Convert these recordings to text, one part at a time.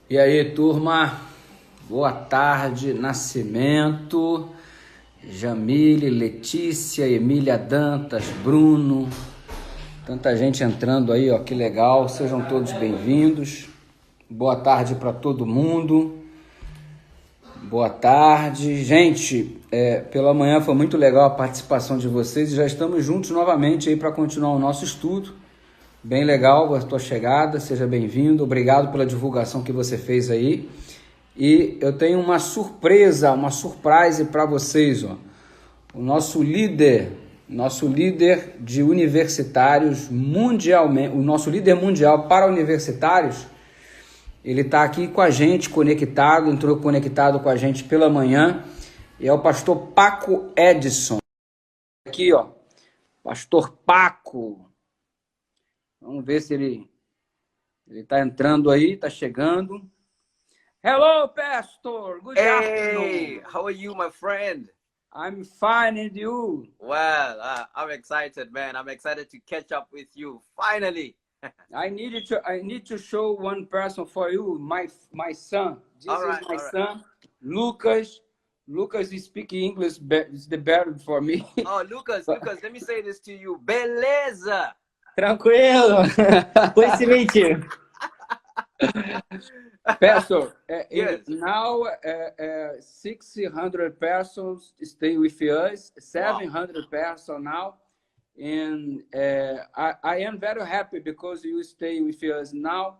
E aí, turma? Boa tarde, Nascimento, Jamile, Letícia, Emília Dantas, Bruno. Tanta gente entrando aí, ó, que legal. Sejam todos bem-vindos. Boa tarde para todo mundo. Boa tarde. Gente, pela manhã foi muito legal a participação de vocês e já estamos juntos novamente aí para continuar o nosso estudo. Bem legal a tua chegada, seja bem-vindo. Obrigado pela divulgação que você fez aí. E eu tenho uma surpresa, uma surprise para vocês, ó. O nosso líder de universitários mundialmente, o nosso líder mundial para universitários, ele está aqui com a gente, conectado, entrou conectado com a gente pela manhã, e é o pastor Paco Edson. Aqui, ó, pastor Paco. Vamos ver se ele está entrando aí, está chegando. Hello, Pastor. Good afternoon. Hey, how are you, my friend? I'm fine, and you? Well, I'm excited, man. I'm excited to catch up with you, finally. I need to show one person for you, my son. This is my son, Lucas. Lucas is speaking English, is the better for me. Oh, Lucas, let me say this to you. Beleza! Tranquilo. Coincidente. Pastor, yes. Now 600 persons stay with us, 700 persons now, and I am very happy because you stay with us now.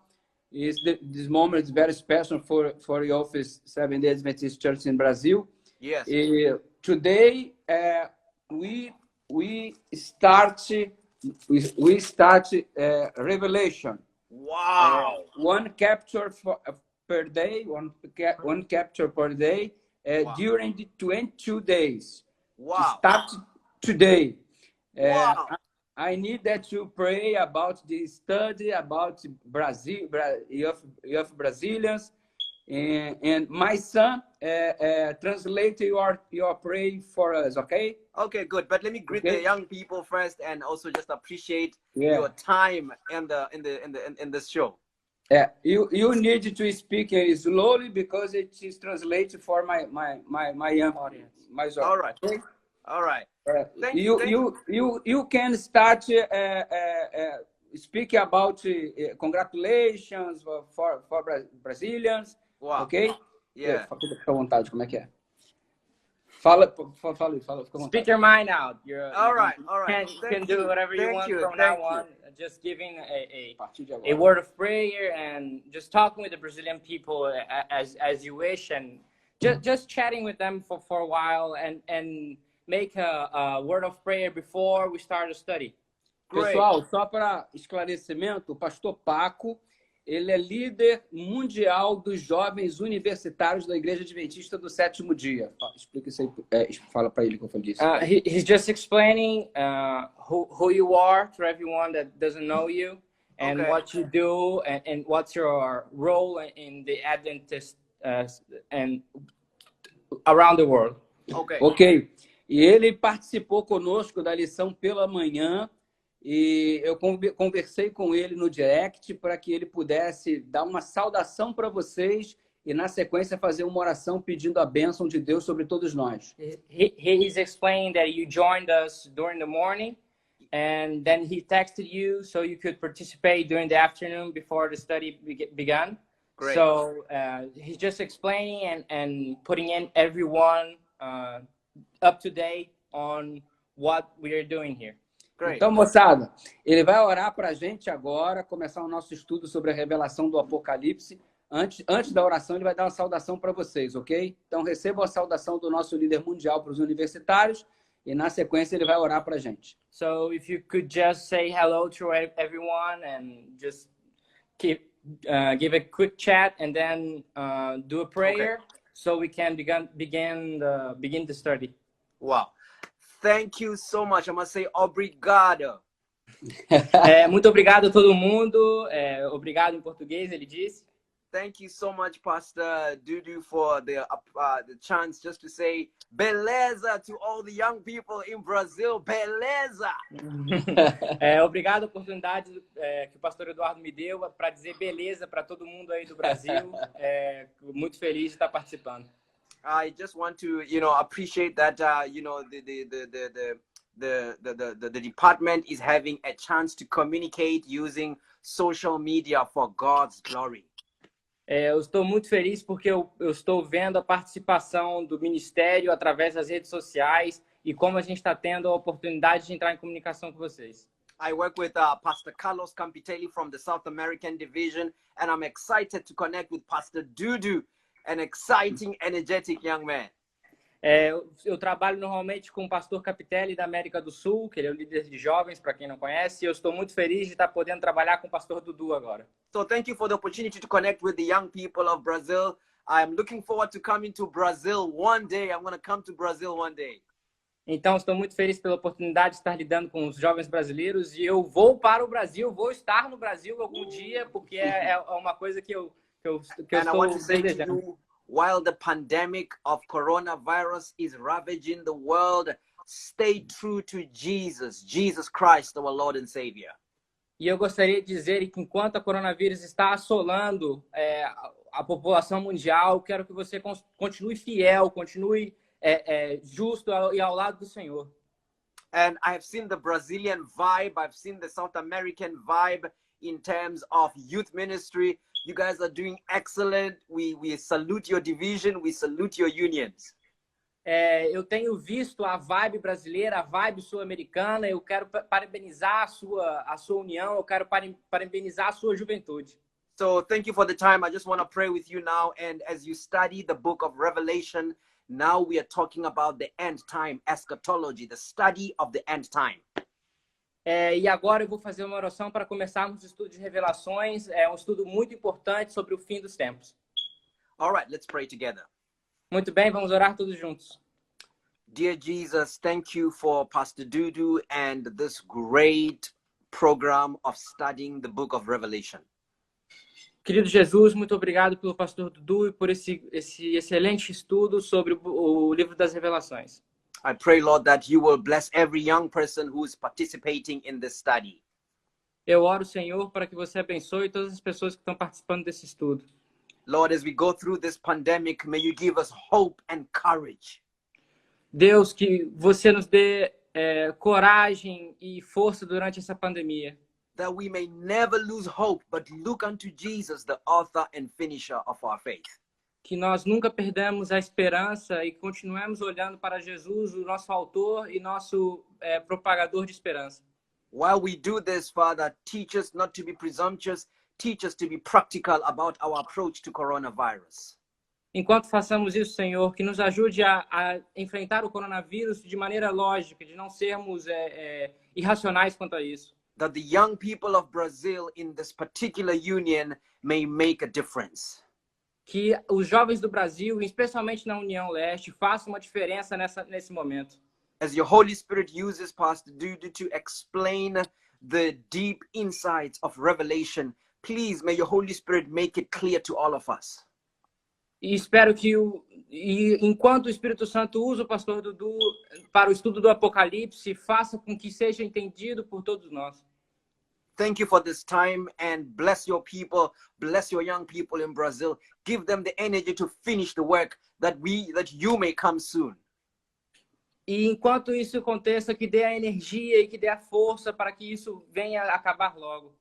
This moment is very special for your office, Seventh Day Adventist Church in Brazil. Yes. Today we start Revelation. Wow. One capture per day, one capture per day Wow. during the 22 days. Wow. Start today. Wow. I need that you pray about the study about Brazil, of Brazilians, and my son translate your pray for us. Okay. Okay, good. But let me greet Okay. the young people first, and also just appreciate Yeah. your time in this show. You need to speak slowly because it is translated for my young audience. All right. Okay? All right. Thank You can start speak about congratulations for Brazilians. Wow. Okay? Yeah. Fica à vontade, como é que é? Fala, fica à vontade. Speak your mind out. All right. You can do whatever you want from now on. Just giving A partir de a agora. word of prayer and just talking with the Brazilian people as you wish, and just chatting with them for a while, and make a word of prayer before we start the study. Great. Pessoal, só para esclarecimento, o pastor Paco, ele é líder mundial dos jovens universitários da Igreja Adventista do Sétimo Dia. Explica isso aí, fala para ele que eu falei isso. He's just explaining who you are to everyone that doesn't know you, and Okay. what you do, and what's your role in the Adventist and around the world. Okay. Ok. E ele participou conosco da lição pela manhã, e eu conversei com ele no direct para que ele pudesse dar uma saudação para vocês e, na sequência, fazer uma oração pedindo a bênção de Deus sobre todos nós. He's explaining that you joined us during the morning, and then he texted you so you could participate during the afternoon before the study began. Great. So he's just explaining and putting in everyone up to date on what we are doing here. Great. Então, moçada, ele vai orar para a gente agora, começar o nosso estudo sobre a revelação do Apocalipse. Antes da oração, ele vai dar uma saudação para vocês, ok? Então, recebam a saudação do nosso líder mundial para os universitários e, na sequência, ele vai orar para a gente. So if you could just say hello to everyone and just give a quick chat, and then do a prayer, Okay. so we can begin the study. Wow. Thank you so much. I must say obrigado. Muito obrigado a todo mundo. Obrigado em português, ele disse. Thank you so much, Pastor Dudu, for the chance just to say beleza to all the young people in Brazil. Beleza! Obrigado a oportunidade que o pastor Eduardo me deu para dizer beleza para todo mundo aí do Brasil. Muito feliz de estar participando. I just want to, appreciate that, the department is having a chance to communicate using social media for God's glory. Eu estou muito feliz porque eu estou vendo a participação do ministério através das redes sociais e como a gente está tendo a oportunidade de entrar em comunicação com vocês. I work with Pastor Carlos Campitelli from the South American Division, and I'm excited to connect with Pastor Dudu, an exciting, energetic young man. Eu trabalho normalmente com o pastor Capitelli da América do Sul, que ele é o líder de jovens, para quem não conhece, e eu estou muito feliz de estar podendo trabalhar com o pastor Dudu agora. So thank you for the opportunity to connect with the young people of Brazil. I'm looking forward to coming to Brazil one day. I'm going to come to Brazil one day. Então, estou muito feliz pela oportunidade de estar lidando com os jovens brasileiros e eu vou para o Brasil, vou estar no Brasil algum dia, porque é uma coisa que eu estou desejando. While the pandemic of coronavirus is ravaging the world, stay true to Jesus Christ, our Lord and Savior. E eu gostaria de dizer que enquanto a coronavírus está assolando a população mundial, quero que você continue fiel, continue justo e ao lado do Senhor. And I have seen the Brazilian vibe, I've seen the South American vibe in terms of youth ministry. You guys are doing excellent. We salute your division. We salute your unions. Eu tenho visto a vibe brasileira, a vibe sul-americana. Eu quero parabenizar a sua união. Eu quero parabenizar a sua juventude. So thank you for the time. I just want to pray with you now. And as you study the book of Revelation, now we are talking about the end time eschatology, the study of the end time. E agora eu vou fazer uma oração para começarmos o estudo de Revelações. É um estudo muito importante sobre o fim dos tempos. All right, let's pray together. Muito bem, vamos orar todos juntos. Dear Jesus, thank you for Pastor Dudu and this great program of studying the book of Revelation. Querido Jesus, muito obrigado pelo pastor Dudu e por esse excelente estudo sobre o livro das Revelações. I pray, Lord, that you will bless every young person who is participating in this study. Eu oro, Senhor, para que você abençoe todas as pessoas que estão participando desse estudo. Lord, as we go through this pandemic, may you give us hope and courage. Deus, que você nos dê coragem e força durante essa pandemia. That we may never lose hope, but look unto Jesus, the author and finisher of our faith. Que nós nunca perdamos a esperança e continuemos olhando para Jesus, o nosso autor e nosso propagador de esperança. While we do this, Father, teach us not to be presumptuous, teach us to be practical about our approach to coronavirus. Enquanto façamos isso, Senhor, que nos ajude a enfrentar o coronavírus de maneira lógica, de não sermos irracionais quanto a isso. That the young people of Brazil in this particular union may make a difference. Que os jovens do Brasil, especialmente na União Leste, façam uma diferença nesse momento. As your Holy Spirit uses Pastor Dudu to explain the deep insights of Revelation, please may your Holy Spirit make it clear to all of us. E espero que enquanto o Espírito Santo usa o pastor Dudu para o estudo do Apocalipse, faça com que seja entendido por todos nós. Thank you for this time and bless your people, bless your young people in Brazil. Give them the energy to finish the work that you may come soon. E enquanto isso aconteça, que dê a energia e que dê a força para que isso venha a acabar logo.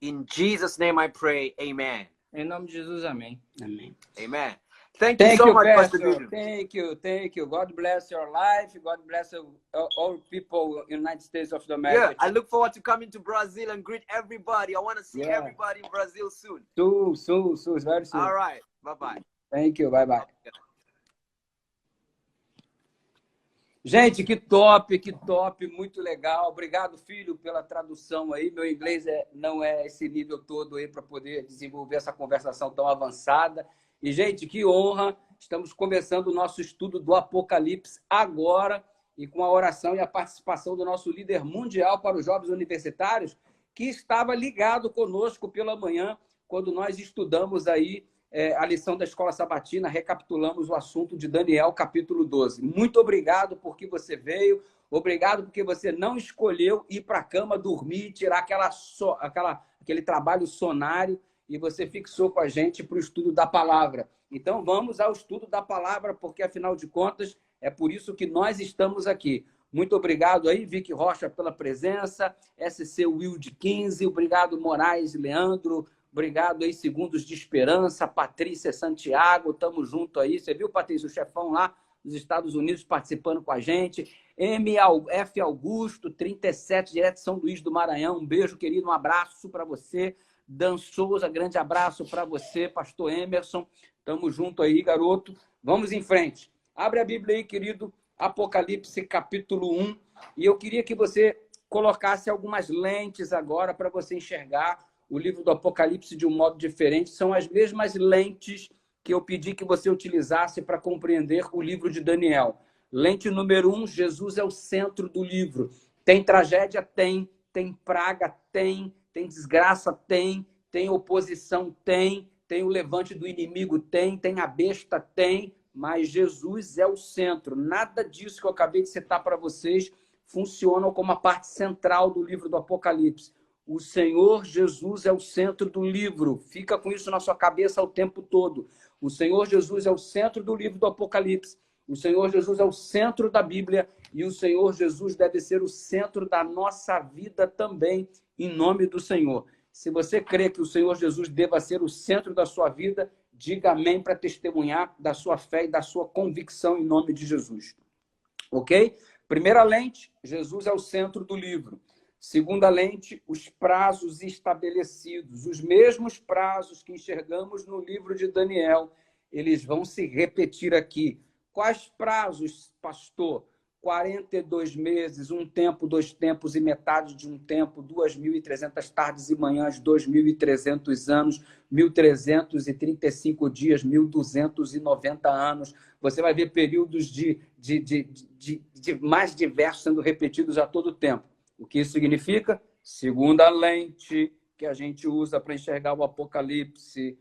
In Jesus' name I pray, amen. Em nome de Jesus, amém. Amém. Amen. Thank you so much, Pastor Dudu. Thank you. God bless your life. God bless all people in the United States of America. Yeah, I look forward to coming to Brazil and greet everybody. I want to see everybody in Brazil soon. Soon, very soon. All right. Bye-bye. Thank you. Bye-bye. Gente, que top, muito legal. Obrigado, filho, pela tradução aí. Meu inglês não é esse nível todo aí para poder desenvolver essa conversação tão avançada. E, gente, que honra! Estamos começando o nosso estudo do Apocalipse agora e com a oração e a participação do nosso líder mundial para os jovens universitários, que estava ligado conosco pela manhã quando nós estudamos aí a lição da Escola Sabatina, recapitulamos o assunto de Daniel, capítulo 12. Muito obrigado porque você veio, obrigado porque você não escolheu ir para a cama, dormir, tirar aquele trabalho sonário e você fixou com a gente para o estudo da palavra. Então, vamos ao estudo da palavra, porque, afinal de contas, é por isso que nós estamos aqui. Muito obrigado aí, Vicky Rocha, pela presença, SC Wilde 15, obrigado, Moraes Leandro, obrigado aí, Segundos de Esperança, Patrícia Santiago, tamo junto aí. Você viu, Patrícia, o chefão lá dos Estados Unidos participando com a gente. F. Augusto, 37, direto de São Luís do Maranhão. Um beijo, querido, um abraço para você. Dan Souza, grande abraço para você. Pastor Emerson, tamo junto aí, garoto. Vamos em frente. Abre a Bíblia aí, querido. Apocalipse, capítulo 1. E eu queria que você colocasse algumas lentes agora para você enxergar o livro do Apocalipse de um modo diferente. São as mesmas lentes que eu pedi que você utilizasse para compreender o livro de Daniel. Lente número 1, Jesus é o centro do livro. Tem tragédia? Tem. Tem praga? Tem desgraça? Tem oposição? Tem o levante do inimigo? Tem a besta? Tem, mas Jesus é o centro. Nada disso que eu acabei de citar para vocês funciona como a parte central do livro do Apocalipse. O Senhor Jesus é o centro do livro. Fica com isso na sua cabeça o tempo todo. O Senhor Jesus é o centro do livro do Apocalipse. O Senhor Jesus é o centro da Bíblia. E o Senhor Jesus deve ser o centro da nossa vida também, em nome do Senhor. Se você crê que o Senhor Jesus deva ser o centro da sua vida, diga amém para testemunhar da sua fé e da sua convicção em nome de Jesus. Ok? Primeira lente, Jesus é o centro do livro. Segunda lente, os prazos estabelecidos. Os mesmos prazos que enxergamos no livro de Daniel, eles vão se repetir aqui. Quais prazos, pastor? 42 meses, um tempo, 2 tempos e metade de um tempo, 2.300 tardes e manhãs, 2.300 anos, 1.335 dias, 1.290 anos. Você vai ver períodos de mais diversos sendo repetidos a todo tempo. O que isso significa? Segunda lente que a gente usa para enxergar o Apocalipse.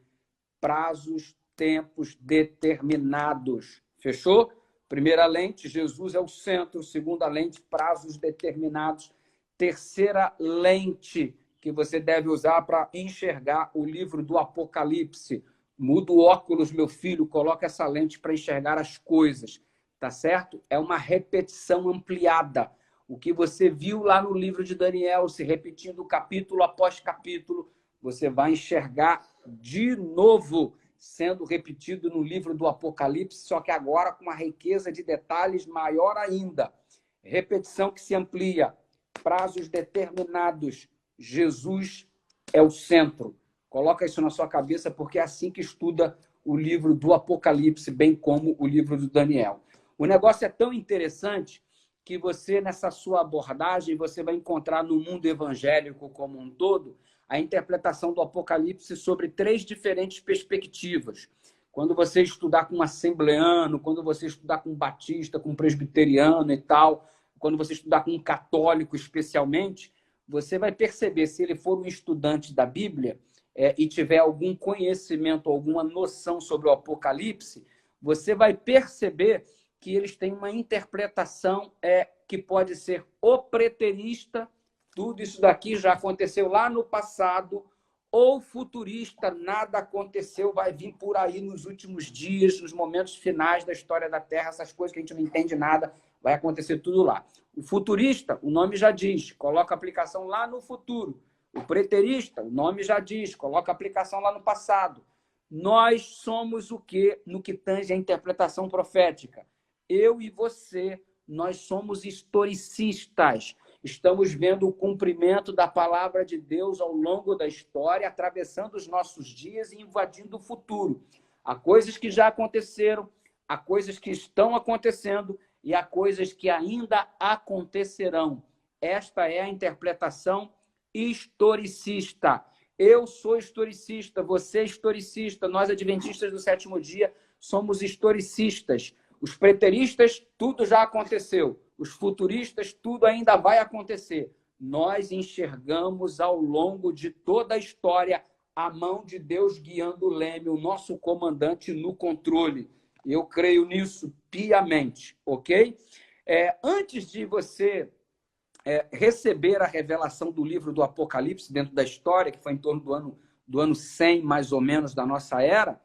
Prazos, tempos determinados. Fechou? Primeira lente, Jesus é o centro. Segunda lente, prazos determinados. Terceira lente que você deve usar para enxergar o livro do Apocalipse. Muda o óculos, meu filho, coloca essa lente para enxergar as coisas. Tá certo? É uma repetição ampliada. O que você viu lá no livro de Daniel, se repetindo capítulo após capítulo, você vai enxergar de novo, sendo repetido no livro do Apocalipse, só que agora com uma riqueza de detalhes maior ainda. Repetição que se amplia, prazos determinados. Jesus é o centro. Coloca isso na sua cabeça, porque é assim que estuda o livro do Apocalipse, bem como o livro do Daniel. O negócio é tão interessante que você, nessa sua abordagem, você vai encontrar no mundo evangélico como um todo a interpretação do Apocalipse sobre 3 diferentes perspectivas. Quando você estudar com um assembleano, quando você estudar com um batista, com um presbiteriano e tal, quando você estudar com um católico especialmente, você vai perceber, se ele for um estudante da Bíblia e tiver algum conhecimento, alguma noção sobre o Apocalipse, você vai perceber que eles têm uma interpretação que pode ser ou preterista, tudo isso daqui já aconteceu lá no passado, ou futurista, nada aconteceu, vai vir por aí nos últimos dias, nos momentos finais da história da Terra, essas coisas que a gente não entende nada, vai acontecer tudo lá. O futurista, o nome já diz, coloca a aplicação lá no futuro. O preterista, o nome já diz, coloca a aplicação lá no passado. Nós somos o quê no que tange a interpretação profética? Eu e você, nós somos historicistas. Estamos vendo o cumprimento da palavra de Deus ao longo da história, atravessando os nossos dias e invadindo o futuro. Há coisas que já aconteceram, há coisas que estão acontecendo e há coisas que ainda acontecerão. Esta é a interpretação historicista. Eu sou historicista, você é historicista, nós adventistas do 7º dia somos historicistas. Os preteristas, tudo já aconteceu. Os futuristas, tudo ainda vai acontecer. Nós enxergamos ao longo de toda a história a mão de Deus guiando o leme, o nosso comandante no controle. Eu creio nisso piamente, ok? Antes de você receber a revelação do livro do Apocalipse dentro da história, que foi em torno do ano 100, mais ou menos, da nossa era,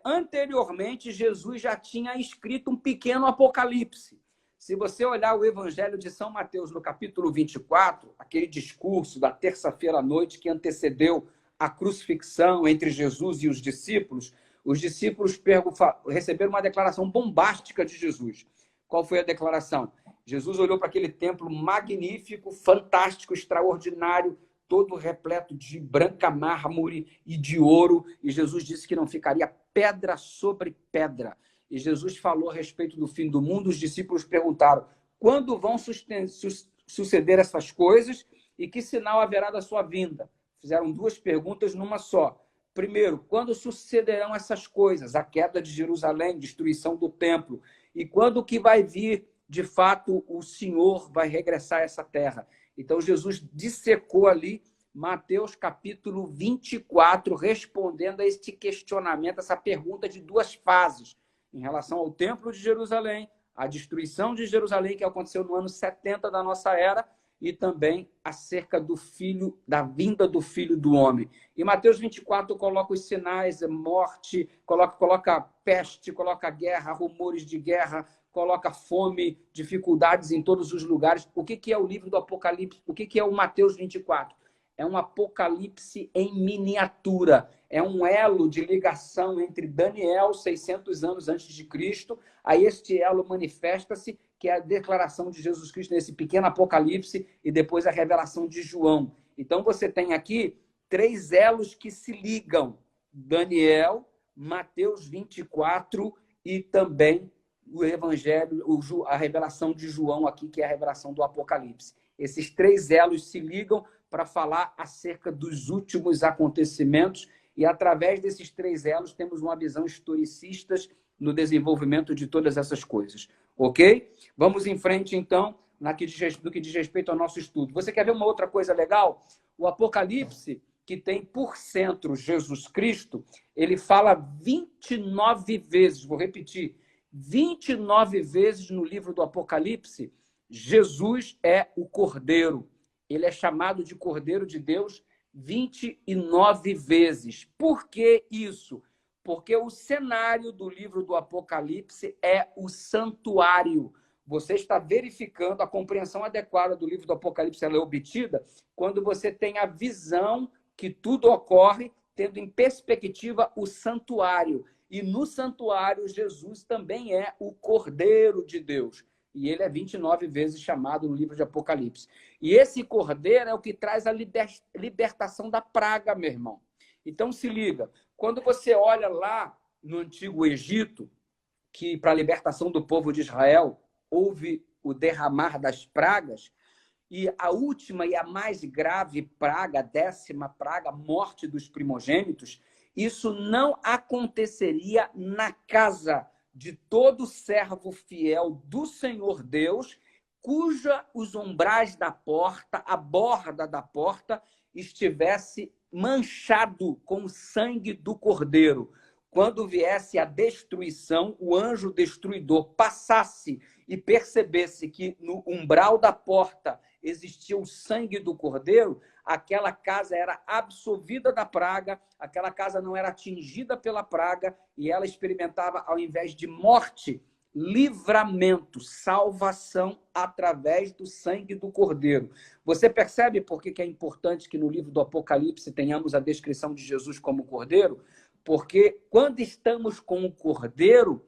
anteriormente Jesus já tinha escrito um pequeno Apocalipse. Se você olhar o Evangelho de São Mateus, no capítulo 24, aquele discurso da terça-feira à noite que antecedeu a crucifixão entre Jesus e os discípulos receberam uma declaração bombástica de Jesus. Qual foi a declaração? Jesus olhou para aquele templo magnífico, fantástico, extraordinário, todo repleto de branca mármore e de ouro, e Jesus disse que não ficaria pedra sobre pedra. E Jesus falou a respeito do fim do mundo. Os discípulos perguntaram: quando vão suceder essas coisas e que sinal haverá da sua vinda? Fizeram duas perguntas numa só. Primeiro, quando sucederão essas coisas? A queda de Jerusalém, destruição do templo. E quando que vai vir, de fato, o Senhor vai regressar a essa terra? Então, Jesus dissecou ali Mateus capítulo 24, respondendo a este questionamento, essa pergunta de duas fases, em relação ao templo de Jerusalém, a destruição de Jerusalém, que aconteceu no ano 70 da nossa era, e também acerca da vinda do Filho do Homem. E Mateus 24 coloca os sinais, morte, coloca peste, coloca guerra, rumores de guerra, coloca fome, dificuldades em todos os lugares. O que é o livro do Apocalipse? O que é o Mateus 24? É um Apocalipse em miniatura. É um elo de ligação entre Daniel, 600 anos antes de Cristo, a este elo manifesta-se, que é a declaração de Jesus Cristo nesse pequeno Apocalipse, e depois a revelação de João. Então você tem aqui 3 elos que se ligam: Daniel, Mateus 24 e também o Evangelho, a revelação de João aqui, que é a revelação do Apocalipse. Esses 3 elos se ligam para falar acerca dos últimos acontecimentos, e através desses 3 elos temos uma visão historicista no desenvolvimento de todas essas coisas. Ok? Vamos em frente, então, no que diz respeito ao nosso estudo. Você quer ver uma outra coisa legal? O Apocalipse, que tem por centro Jesus Cristo, ele fala 29 vezes, vou repetir, 29 vezes no livro do Apocalipse, Jesus é o Cordeiro. Ele é chamado de Cordeiro de Deus 29 vezes. Por que isso? Porque o cenário do livro do Apocalipse é o santuário. Você está verificando a compreensão adequada do livro do Apocalipse, ela é obtida quando você tem a visão que tudo ocorre tendo em perspectiva o santuário. E no santuário, Jesus também é o Cordeiro de Deus. E ele é 29 vezes chamado no livro de Apocalipse. E esse Cordeiro é o que traz a libertação da praga, meu irmão. Então, se liga. Quando você olha lá no Antigo Egito, que para a libertação do povo de Israel houve o derramar das pragas, e a última e a mais grave praga, a 10ª praga, a morte dos primogênitos, isso não aconteceria na casa de todo servo fiel do Senhor Deus, cuja os umbrais da porta, a borda da porta, estivesse manchado com o sangue do Cordeiro. Quando viesse a destruição, o anjo destruidor passasse e percebesse que no umbral da porta existia o sangue do Cordeiro, aquela casa era absolvida da praga, aquela casa não era atingida pela praga, e ela experimentava, ao invés de morte, livramento, salvação através do sangue do Cordeiro. Você percebe por que é importante que no livro do Apocalipse tenhamos a descrição de Jesus como Cordeiro? Porque quando estamos com o Cordeiro,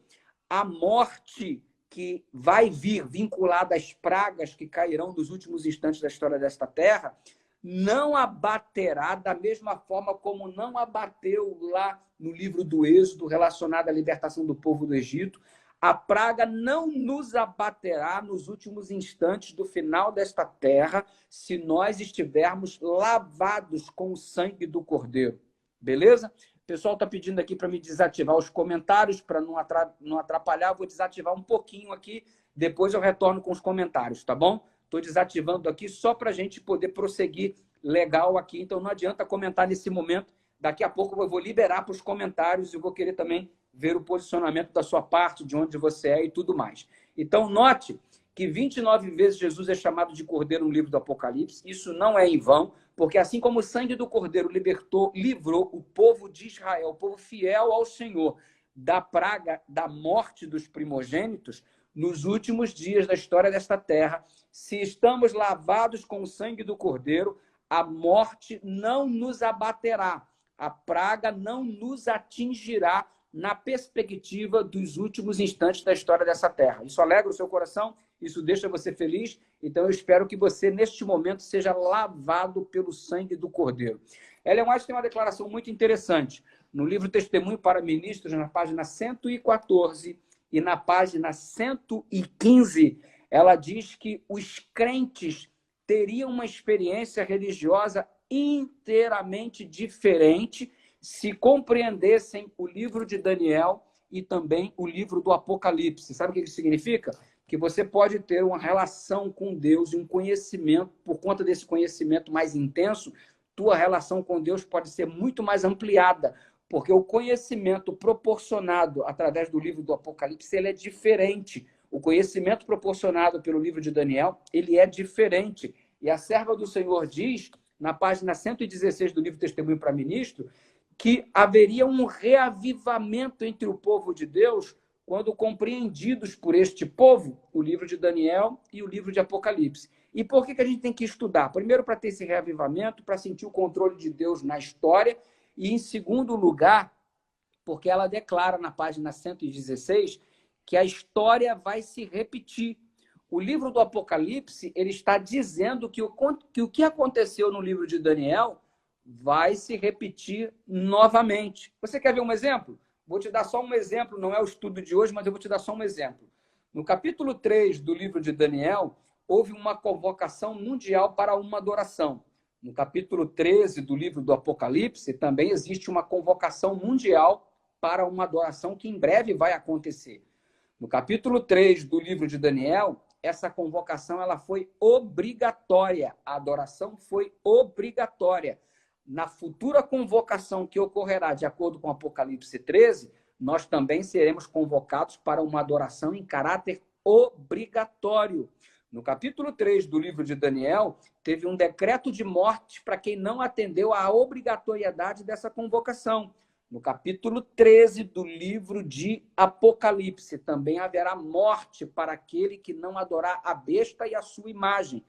a morte que vai vir vinculada às pragas que cairão nos últimos instantes da história desta terra, não abaterá da mesma forma como não abateu lá no livro do Êxodo, relacionado à libertação do povo do Egito. A praga não nos abaterá nos últimos instantes do final desta terra, se nós estivermos lavados com o sangue do Cordeiro. Beleza? O pessoal está pedindo aqui para me desativar os comentários, para não atrapalhar. Eu vou desativar um pouquinho aqui, depois eu retorno com os comentários, tá bom? Estou desativando aqui só para a gente poder prosseguir legal aqui. Então, não adianta comentar nesse momento. Daqui a pouco eu vou liberar para os comentários e vou querer também ver o posicionamento da sua parte, de onde você é e tudo mais. Então, note que 29 vezes Jesus é chamado de Cordeiro no livro do Apocalipse. Isso não é em vão, porque assim como o sangue do Cordeiro livrou o povo de Israel, o povo fiel ao Senhor, da praga da morte dos primogênitos, nos últimos dias da história desta terra, se estamos lavados com o sangue do Cordeiro, a morte não nos abaterá, a praga não nos atingirá na perspectiva dos últimos instantes da história dessa terra. Isso alegra o seu coração? Isso deixa você feliz? Então eu espero que você, neste momento, seja lavado pelo sangue do Cordeiro. Ellen White tem uma declaração muito interessante. No livro Testemunho para Ministros, na página 114 e na página 115, ela diz que os crentes teriam uma experiência religiosa inteiramente diferente se compreendessem o livro de Daniel e também o livro do Apocalipse. Sabe o que isso significa? Que você pode ter uma relação com Deus e um conhecimento, por conta desse conhecimento mais intenso, tua relação com Deus pode ser muito mais ampliada, porque o conhecimento proporcionado através do livro do Apocalipse, ele é diferente. O conhecimento proporcionado pelo livro de Daniel, ele é diferente. E a serva do Senhor diz, na página 116 do livro Testemunho para Ministro, que haveria um reavivamento entre o povo de Deus quando compreendidos por este povo, o livro de Daniel e o livro de Apocalipse. E por que a gente tem que estudar? Primeiro, para ter esse reavivamento, para sentir o controle de Deus na história, e em segundo lugar, porque ela declara na página 116 que a história vai se repetir. O livro do Apocalipse, ele está dizendo que o que aconteceu no livro de Daniel vai se repetir novamente. Você quer ver um exemplo? Vou te dar só um exemplo, não é o estudo de hoje, mas eu vou te dar só um exemplo. No capítulo 3 do livro de Daniel, houve uma convocação mundial para uma adoração. No capítulo 13 do livro do Apocalipse, também existe uma convocação mundial para uma adoração que em breve vai acontecer. No capítulo 3 do livro de Daniel, essa convocação ela foi obrigatória. A adoração foi obrigatória. Na futura convocação que ocorrerá de acordo com Apocalipse 13, nós também seremos convocados para uma adoração em caráter obrigatório. No capítulo 3 do livro de Daniel, teve um decreto de morte para quem não atendeu à obrigatoriedade dessa convocação. No capítulo 13 do livro de Apocalipse, também haverá morte para aquele que não adorar a besta e a sua imagem.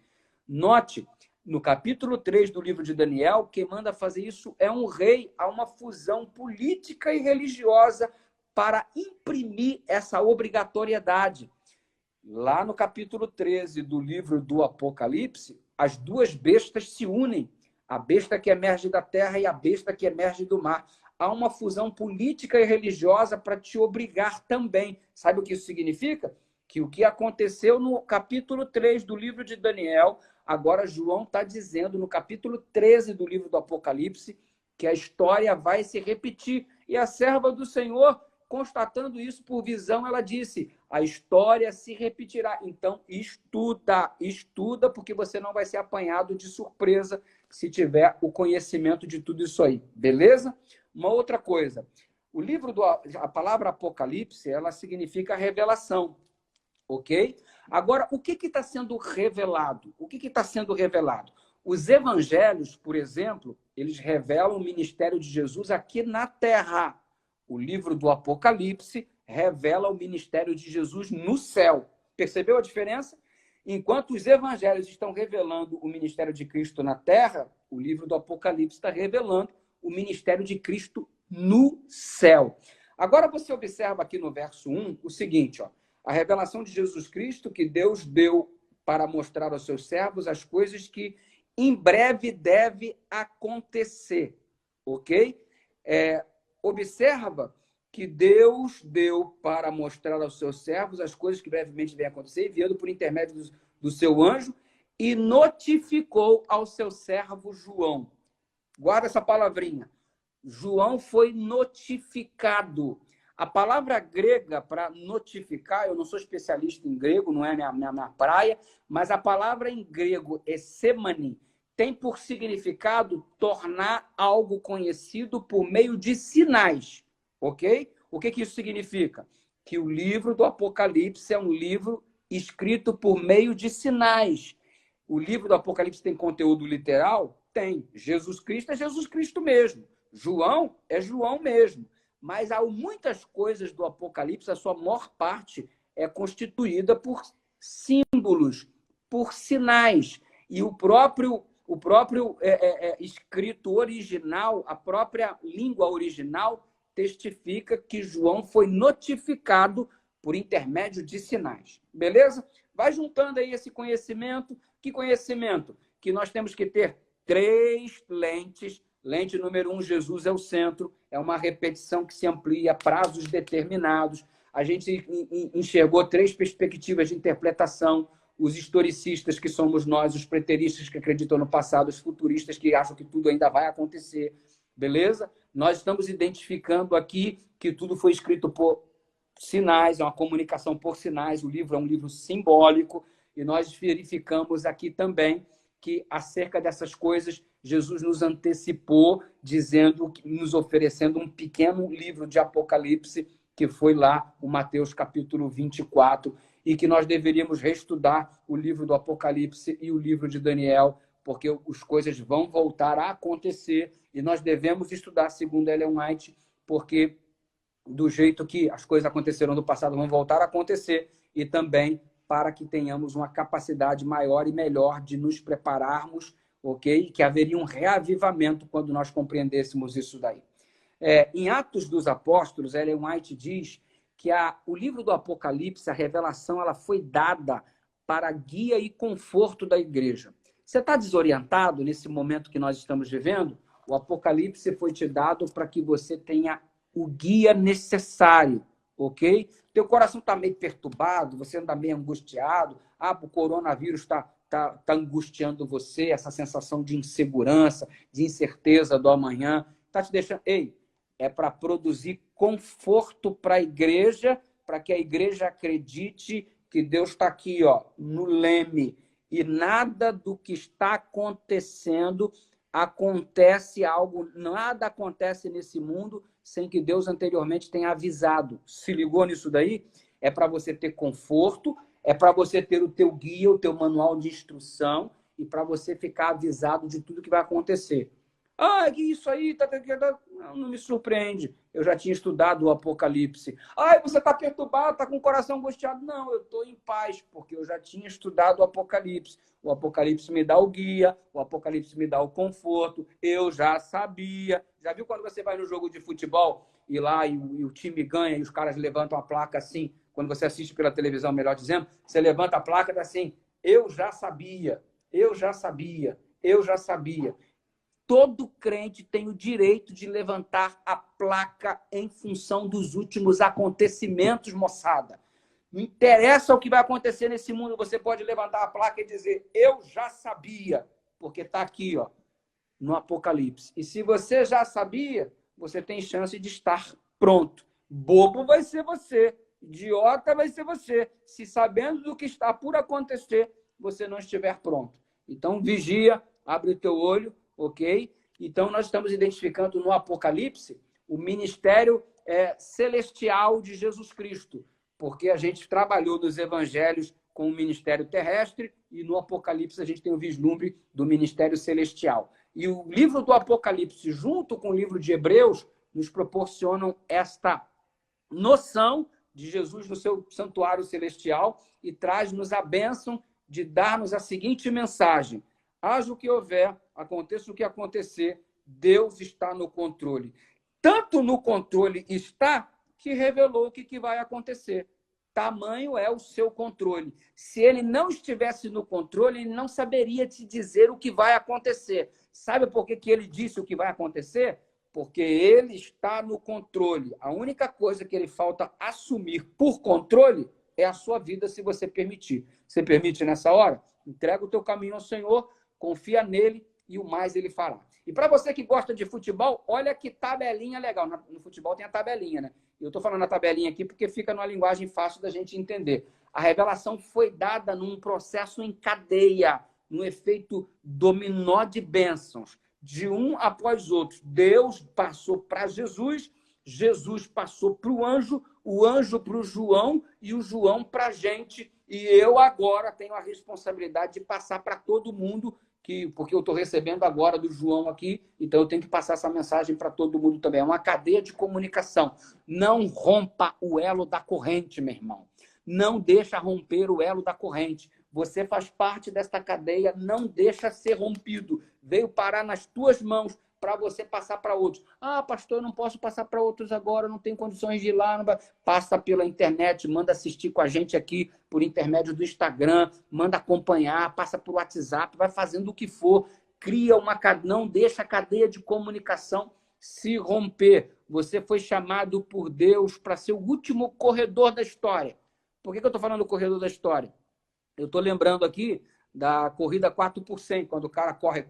Note, no capítulo 3 do livro de Daniel, quem manda fazer isso é um rei. Há uma fusão política e religiosa para imprimir essa obrigatoriedade. Lá no capítulo 13 do livro do Apocalipse, as duas bestas se unem. A besta que emerge da terra e a besta que emerge do mar. Há uma fusão política e religiosa para te obrigar também. Sabe o que isso significa? Que o que aconteceu no capítulo 3 do livro de Daniel, agora João está dizendo no capítulo 13 do livro do Apocalipse que a história vai se repetir. E a serva do Senhor, constatando isso por visão, ela disse, a história se repetirá. Então, estuda, porque você não vai ser apanhado de surpresa se tiver o conhecimento de tudo isso aí. Beleza? Uma outra coisa, a palavra Apocalipse, ela significa revelação. Ok? Agora, o que está sendo revelado? O que está sendo revelado? Os evangelhos, por exemplo, eles revelam o ministério de Jesus aqui na Terra. O livro do Apocalipse revela o ministério de Jesus no céu. Percebeu a diferença? Enquanto os evangelhos estão revelando o ministério de Cristo na Terra, o livro do Apocalipse está revelando o ministério de Cristo no céu. Agora você observa aqui no verso 1 o seguinte, ó. A revelação de Jesus Cristo que Deus deu para mostrar aos seus servos as coisas que em breve deve acontecer, ok? Observa que Deus deu para mostrar aos seus servos as coisas que brevemente devem acontecer, enviando por intermédio do seu anjo, e notificou ao seu servo João. Guarda essa palavrinha. João foi notificado. A palavra grega para notificar, eu não sou especialista em grego, não é minha praia, mas a palavra em grego é semani, tem por significado tornar algo conhecido por meio de sinais, ok? O que isso significa? Que o livro do Apocalipse é um livro escrito por meio de sinais. O livro do Apocalipse tem conteúdo literal? Tem. Jesus Cristo é Jesus Cristo mesmo. João é João mesmo. Mas há muitas coisas do Apocalipse, a sua maior parte é constituída por símbolos, por sinais. E o próprio escrito original, a própria língua original, testifica que João foi notificado por intermédio de sinais. Beleza? Vai juntando aí esse conhecimento. Que conhecimento? Que nós temos que ter 3 lentes. Lente número 1, Jesus é o centro. É uma repetição que se amplia a prazos determinados. A gente enxergou 3 perspectivas de interpretação. Os historicistas, que somos nós, os preteristas, que acreditam no passado, os futuristas, que acham que tudo ainda vai acontecer. Beleza? Nós estamos identificando aqui que tudo foi escrito por sinais, é uma comunicação por sinais. O livro é um livro simbólico. E nós verificamos aqui também que, acerca dessas coisas, Jesus nos antecipou, dizendo, nos oferecendo um pequeno livro de Apocalipse, que foi lá o Mateus capítulo 24, e que nós deveríamos reestudar o livro do Apocalipse e o livro de Daniel, porque as coisas vão voltar a acontecer, e nós devemos estudar, segundo Ellen White, porque do jeito que as coisas aconteceram no passado vão voltar a acontecer, e também para que tenhamos uma capacidade maior e melhor de nos prepararmos, ok? Que haveria um reavivamento quando nós compreendêssemos isso daí. Em Atos dos Apóstolos, Ellen White diz que o livro do Apocalipse, a revelação, ela foi dada para guia e conforto da igreja. Você está desorientado nesse momento que nós estamos vivendo? O Apocalipse foi te dado para que você tenha o guia necessário, ok? Teu coração está meio perturbado, você anda meio angustiado, o coronavírus está angustiando você, essa sensação de insegurança, de incerteza do amanhã, está te deixando... É para produzir conforto para a igreja, para que a igreja acredite que Deus está aqui, ó, no leme, e nada do que está acontecendo nada acontece nesse mundo sem que Deus anteriormente tenha avisado. Se ligou nisso daí? É para você ter conforto, é para você ter o teu guia, o teu manual de instrução, e para você ficar avisado de tudo que vai acontecer. Que isso aí não me surpreende. Eu já tinha estudado o Apocalipse. Você está perturbado, está com o coração angustiado. Não, eu estou em paz, porque eu já tinha estudado o Apocalipse. O Apocalipse me dá o guia, o Apocalipse me dá o conforto. Eu já sabia. Já viu quando você vai no jogo de futebol e lá e o time ganha e os caras levantam a placa assim? Quando você assiste pela televisão, melhor dizendo, você levanta a placa e tá assim: eu já sabia, eu já sabia, eu já sabia. Todo crente tem o direito de levantar a placa em função dos últimos acontecimentos, moçada. Não interessa o que vai acontecer nesse mundo, você pode levantar a placa e dizer: eu já sabia, porque está aqui, ó, no Apocalipse. E se você já sabia, você tem chance de estar pronto. Bobo vai ser você, idiota vai ser você, se sabendo do que está por acontecer, você não estiver pronto. Então, vigia, abre o teu olho, ok? Então, nós estamos identificando no Apocalipse o ministério celestial de Jesus Cristo, porque a gente trabalhou nos evangelhos com o ministério terrestre e no Apocalipse a gente tem o vislumbre do ministério celestial. E o livro do Apocalipse, junto com o livro de Hebreus, nos proporcionam esta noção de Jesus no seu santuário celestial e traz-nos a bênção de dar-nos a seguinte mensagem: haja o que houver, aconteça o que acontecer, Deus está no controle. Tanto no controle está que revelou o que vai acontecer. Tamanho é o seu controle. Se ele não estivesse no controle, ele não saberia te dizer o que vai acontecer. Sabe por que ele disse o que vai acontecer? Porque ele está no controle. A única coisa que ele falta assumir por controle é a sua vida, se você permitir. Você permite nessa hora? Entrega o teu caminho ao Senhor, confia nele e o mais ele fará. E para você que gosta de futebol, olha que tabelinha legal. No futebol tem a tabelinha, né? Eu estou falando a tabelinha aqui porque fica numa linguagem fácil da gente entender. A revelação foi dada num processo em cadeia. num efeito dominó de bênçãos, de um após outro. Deus passou para Jesus, Jesus passou para o anjo para o João e o João para a gente. E eu agora tenho a responsabilidade de passar para todo mundo, porque eu estou recebendo agora do João aqui, então eu tenho que passar essa mensagem para todo mundo também. É uma cadeia de comunicação. Não rompa o elo da corrente, meu irmão. Não deixa romper o elo da corrente. Você faz parte desta cadeia, não deixa ser rompido. Veio parar nas tuas mãos para você passar para outros. Ah, pastor, eu não posso passar para outros agora, não tenho condições de ir lá. Passa pela internet, manda assistir com a gente aqui por intermédio do Instagram, manda acompanhar, passa por WhatsApp, vai fazendo o que for. Cria uma cadeia, não deixa a cadeia de comunicação se romper. Você foi chamado por Deus para ser o último corredor da história. Por que eu estou falando do corredor da história? Eu estou lembrando aqui da corrida 4%, quando o cara corre,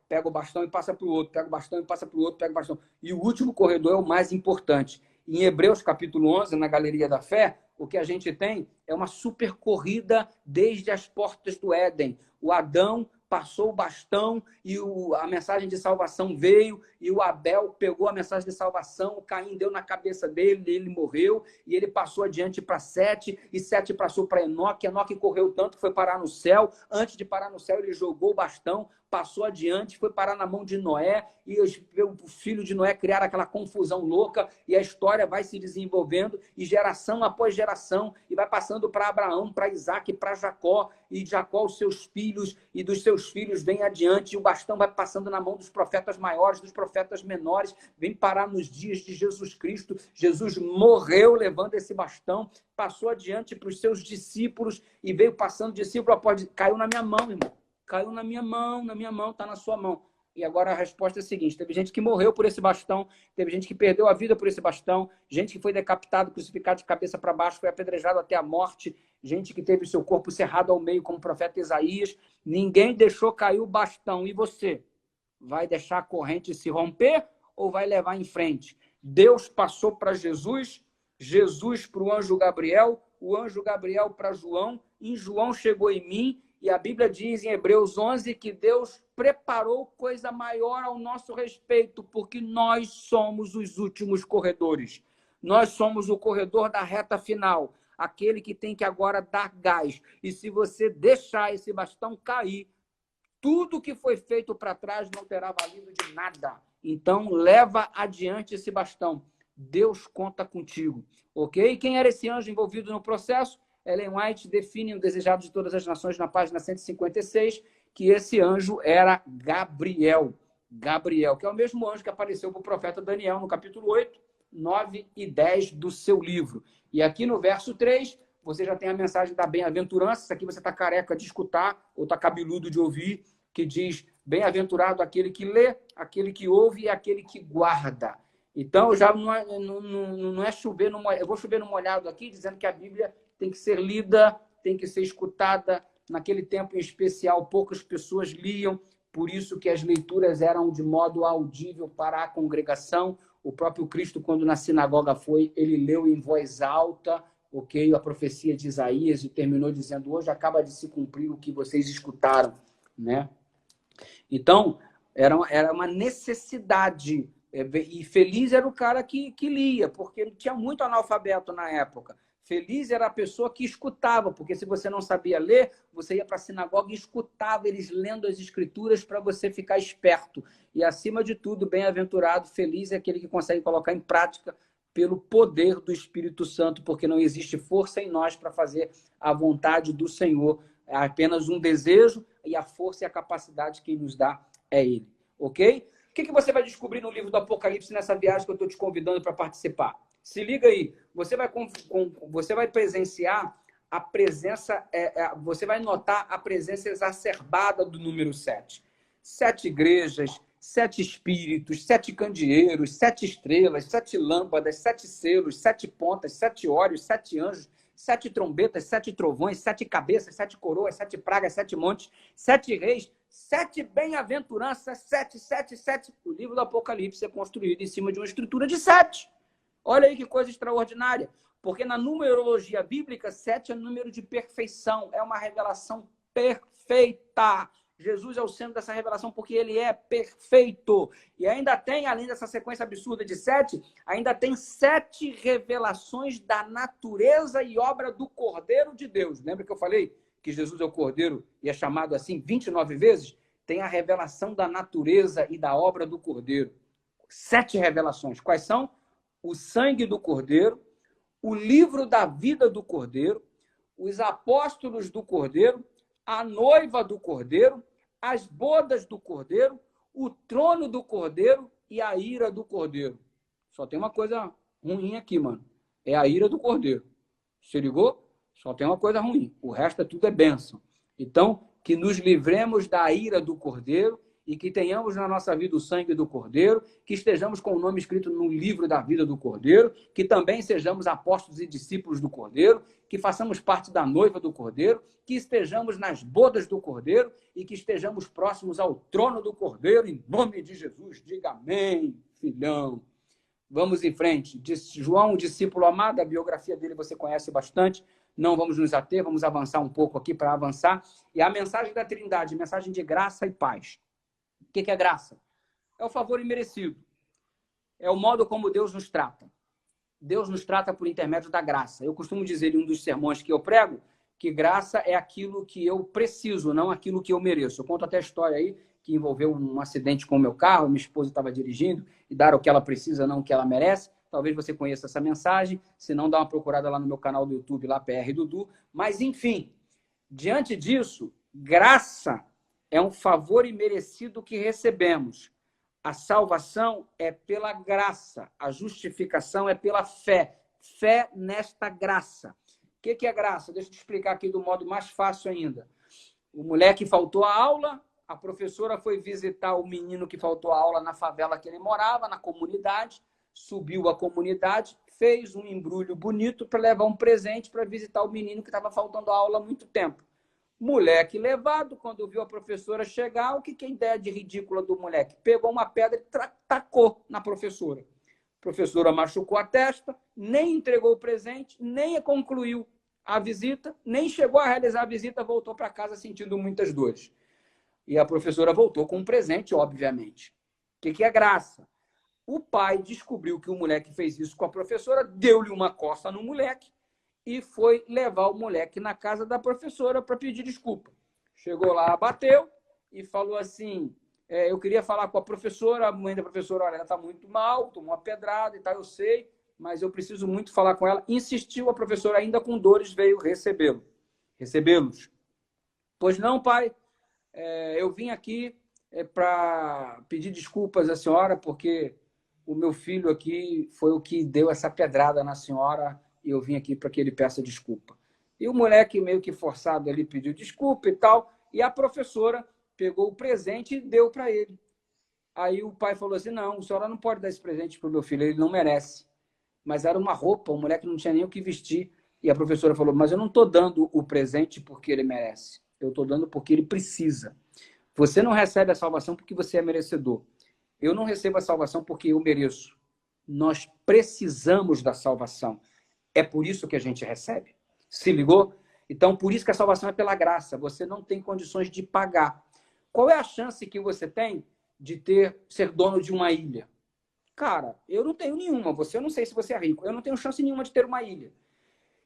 pega o bastão e passa para o outro, pega o bastão e passa para o outro, pega o bastão. E o último corredor é o mais importante. Em Hebreus, capítulo 11, na Galeria da Fé, o que a gente tem é uma super corrida desde as portas do Éden. O Adão passou o bastão e a mensagem de salvação veio, e o Abel pegou a mensagem de salvação, o Caim deu na cabeça dele, ele morreu, e ele passou adiante para Sete, e Sete passou para Enoque. Enoque correu tanto que foi parar no céu. Antes de parar no céu, ele jogou o bastão, passou adiante, foi parar na mão de Noé, e o filho de Noé criaram aquela confusão louca, e a história vai se desenvolvendo, e geração após geração, e vai passando para Abraão, para Isaac, para Jacó, e Jacó, os seus filhos, e dos seus filhos vem adiante, e o bastão vai passando na mão dos profetas maiores, dos profetas menores, vem parar nos dias de Jesus Cristo. Jesus morreu levando esse bastão, passou adiante para os seus discípulos, e veio passando discípulo após... Caiu na minha mão, irmão. Caiu na minha mão, está na sua mão. E agora a resposta é a seguinte: teve gente que morreu por esse bastão, teve gente que perdeu a vida por esse bastão, gente que foi decapitado, crucificado de cabeça para baixo, foi apedrejado até a morte, gente que teve seu corpo cerrado ao meio, como o profeta Isaías. Ninguém deixou cair o bastão. E você? Vai deixar a corrente se romper ou vai levar em frente? Deus passou para Jesus, Jesus para o anjo Gabriel para João, e João chegou em mim. E a Bíblia diz em Hebreus 11 que Deus preparou coisa maior ao nosso respeito, porque nós somos os últimos corredores. Nós somos o corredor da reta final, aquele que tem que agora dar gás. E se você deixar esse bastão cair, tudo que foi feito para trás não terá valido de nada. Então, leva adiante esse bastão. Deus conta contigo, ok? Quem era esse anjo envolvido no processo? Ellen White define o desejado de todas as nações na página 156, que esse anjo era Gabriel. Gabriel, que é o mesmo anjo que apareceu para o profeta Daniel no capítulo 8, 9 e 10 do seu livro. E aqui no verso 3, você já tem a mensagem da bem-aventurança. Isso aqui você está careca de escutar, ou está cabeludo de ouvir, que diz: bem-aventurado aquele que lê, aquele que ouve e aquele que guarda. Então, já não é chover no molhado. Eu vou chover no molhado aqui, dizendo que a Bíblia tem que ser lida, tem que ser escutada. Naquele tempo em especial, poucas pessoas liam, por isso que as leituras eram de modo audível para a congregação. O próprio Cristo, quando na sinagoga foi, ele leu em voz alta, ok, a profecia de Isaías, e terminou dizendo: hoje acaba de se cumprir o que vocês escutaram, né? Então, era uma necessidade. E feliz era o cara que lia, porque tinha muito analfabeto na época. Feliz era a pessoa que escutava, porque se você não sabia ler, você ia para a sinagoga e escutava eles lendo as escrituras para você ficar esperto. E, acima de tudo, bem-aventurado, feliz é aquele que consegue colocar em prática pelo poder do Espírito Santo, porque não existe força em nós para fazer a vontade do Senhor. É apenas um desejo, e a força e a capacidade que nos dá é Ele. Ok? O que você vai descobrir no livro do Apocalipse nessa viagem que eu estou te convidando para participar? Se liga aí, você vai presenciar a presença, você vai notar a presença exacerbada do número 7. 7 igrejas, 7 espíritos, 7 candeeiros, 7 estrelas, 7 lâmpadas, 7 selos, 7 pontas, 7 óleos, 7 anjos, 7 trombetas, 7 trovões, 7 cabeças, 7 coroas, 7 pragas, 7 montes, 7 reis, 7 bem-aventuranças, 7, 7, 7. O livro do Apocalipse é construído em cima de uma estrutura de 7. Olha aí que coisa extraordinária. Porque na numerologia bíblica, 7 é número de perfeição. É uma revelação perfeita. Jesus é o centro dessa revelação porque ele é perfeito. E ainda tem, além dessa sequência absurda de 7, ainda tem 7 revelações da natureza e obra do Cordeiro de Deus. Lembra que eu falei que Jesus é o Cordeiro e é chamado assim 29 vezes? Tem a revelação da natureza e da obra do Cordeiro. 7 revelações. Quais são? O sangue do Cordeiro, o livro da vida do Cordeiro, os apóstolos do Cordeiro, a noiva do Cordeiro, as bodas do Cordeiro, o trono do Cordeiro e a ira do Cordeiro. Só tem uma coisa ruim aqui, mano. É a ira do Cordeiro. Se ligou? Só tem uma coisa ruim. O resto é tudo é bênção. Então, que nos livremos da ira do Cordeiro e que tenhamos na nossa vida o sangue do Cordeiro, que estejamos com o nome escrito no livro da vida do Cordeiro, que também sejamos apóstolos e discípulos do Cordeiro, que façamos parte da noiva do Cordeiro, que estejamos nas bodas do Cordeiro e que estejamos próximos ao trono do Cordeiro, em nome de Jesus. Diga amém, filhão. Vamos em frente. João, discípulo amado, a biografia dele você conhece bastante. Não vamos nos ater, vamos avançar um pouco aqui para avançar. E a mensagem da Trindade, mensagem de graça e paz. O que é graça? É o favor imerecido. É o modo como Deus nos trata. Deus nos trata por intermédio da graça. Eu costumo dizer em um dos sermões que eu prego que graça é aquilo que eu preciso, não aquilo que eu mereço. Eu conto até a história aí que envolveu um acidente com o meu carro, minha esposa estava dirigindo e dar o que ela precisa, não o que ela merece. Talvez você conheça essa mensagem, se não, dá uma procurada lá no meu canal do YouTube, lá PR Dudu. Mas, enfim, diante disso, graça é um favor imerecido que recebemos. A salvação é pela graça, a justificação é pela fé. Fé nesta graça. O que é graça? Deixa eu te explicar aqui do modo mais fácil ainda. O moleque faltou a aula, a professora foi visitar o menino que faltou a aula na favela que ele morava, na comunidade, subiu a comunidade, fez um embrulho bonito para levar um presente para visitar o menino que estava faltando a aula há muito tempo. Moleque levado, quando viu a professora chegar, o que é a ideia de ridícula do moleque? Pegou uma pedra e tacou na professora. A professora machucou a testa, nem entregou o presente, nem concluiu a visita, nem chegou a realizar a visita, voltou para casa sentindo muitas dores. E a professora voltou com um presente, obviamente. O que é graça? O pai descobriu que o moleque fez isso com a professora, deu-lhe uma coça no moleque e foi levar o moleque na casa da professora para pedir desculpa. Chegou lá, bateu e falou assim, eu queria falar com a professora, a mãe da professora, olha, ela está muito mal, tomou uma pedrada e tal, eu sei, mas eu preciso muito falar com ela. Insistiu, a professora ainda com dores veio recebê-los. Pois não, pai, eu vim aqui para pedir desculpas à senhora, porque o meu filho aqui foi o que deu essa pedrada na senhora e eu vim aqui para que ele peça desculpa. E o moleque meio que forçado ali pediu desculpa e tal, e a professora pegou o presente e deu para ele. Aí o pai falou assim, não, a senhora não pode dar esse presente para o meu filho, ele não merece. Mas era uma roupa, o moleque não tinha nem o que vestir. E a professora falou, mas eu não estou dando o presente porque ele merece, eu estou dando porque ele precisa. Você não recebe a salvação porque você é merecedor. Eu não recebo a salvação porque eu mereço. Nós precisamos da salvação. É por isso que a gente recebe. Se ligou? Então, por isso que a salvação é pela graça. Você não tem condições de pagar. Qual é a chance que você tem de ser dono de uma ilha? Cara, eu não tenho nenhuma. Eu não sei se você é rico. Eu não tenho chance nenhuma de ter uma ilha.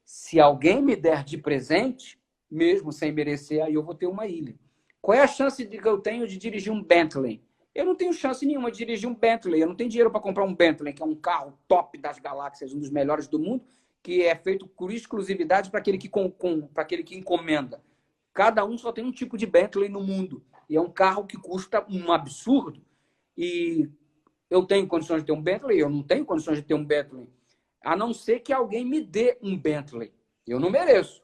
Se alguém me der de presente, mesmo sem merecer, aí eu vou ter uma ilha. Qual é a chance que eu tenho de dirigir um Bentley? Eu não tenho chance nenhuma de dirigir um Bentley. Eu não tenho dinheiro para comprar um Bentley, que é um carro top das galáxias, um dos melhores do mundo, que é feito por exclusividade para aquele que encomenda. Cada um só tem um tipo de Bentley no mundo. E é um carro que custa um absurdo. E eu tenho condições de ter um Bentley? Eu não tenho condições de ter um Bentley. A não ser que alguém me dê um Bentley. Eu não mereço.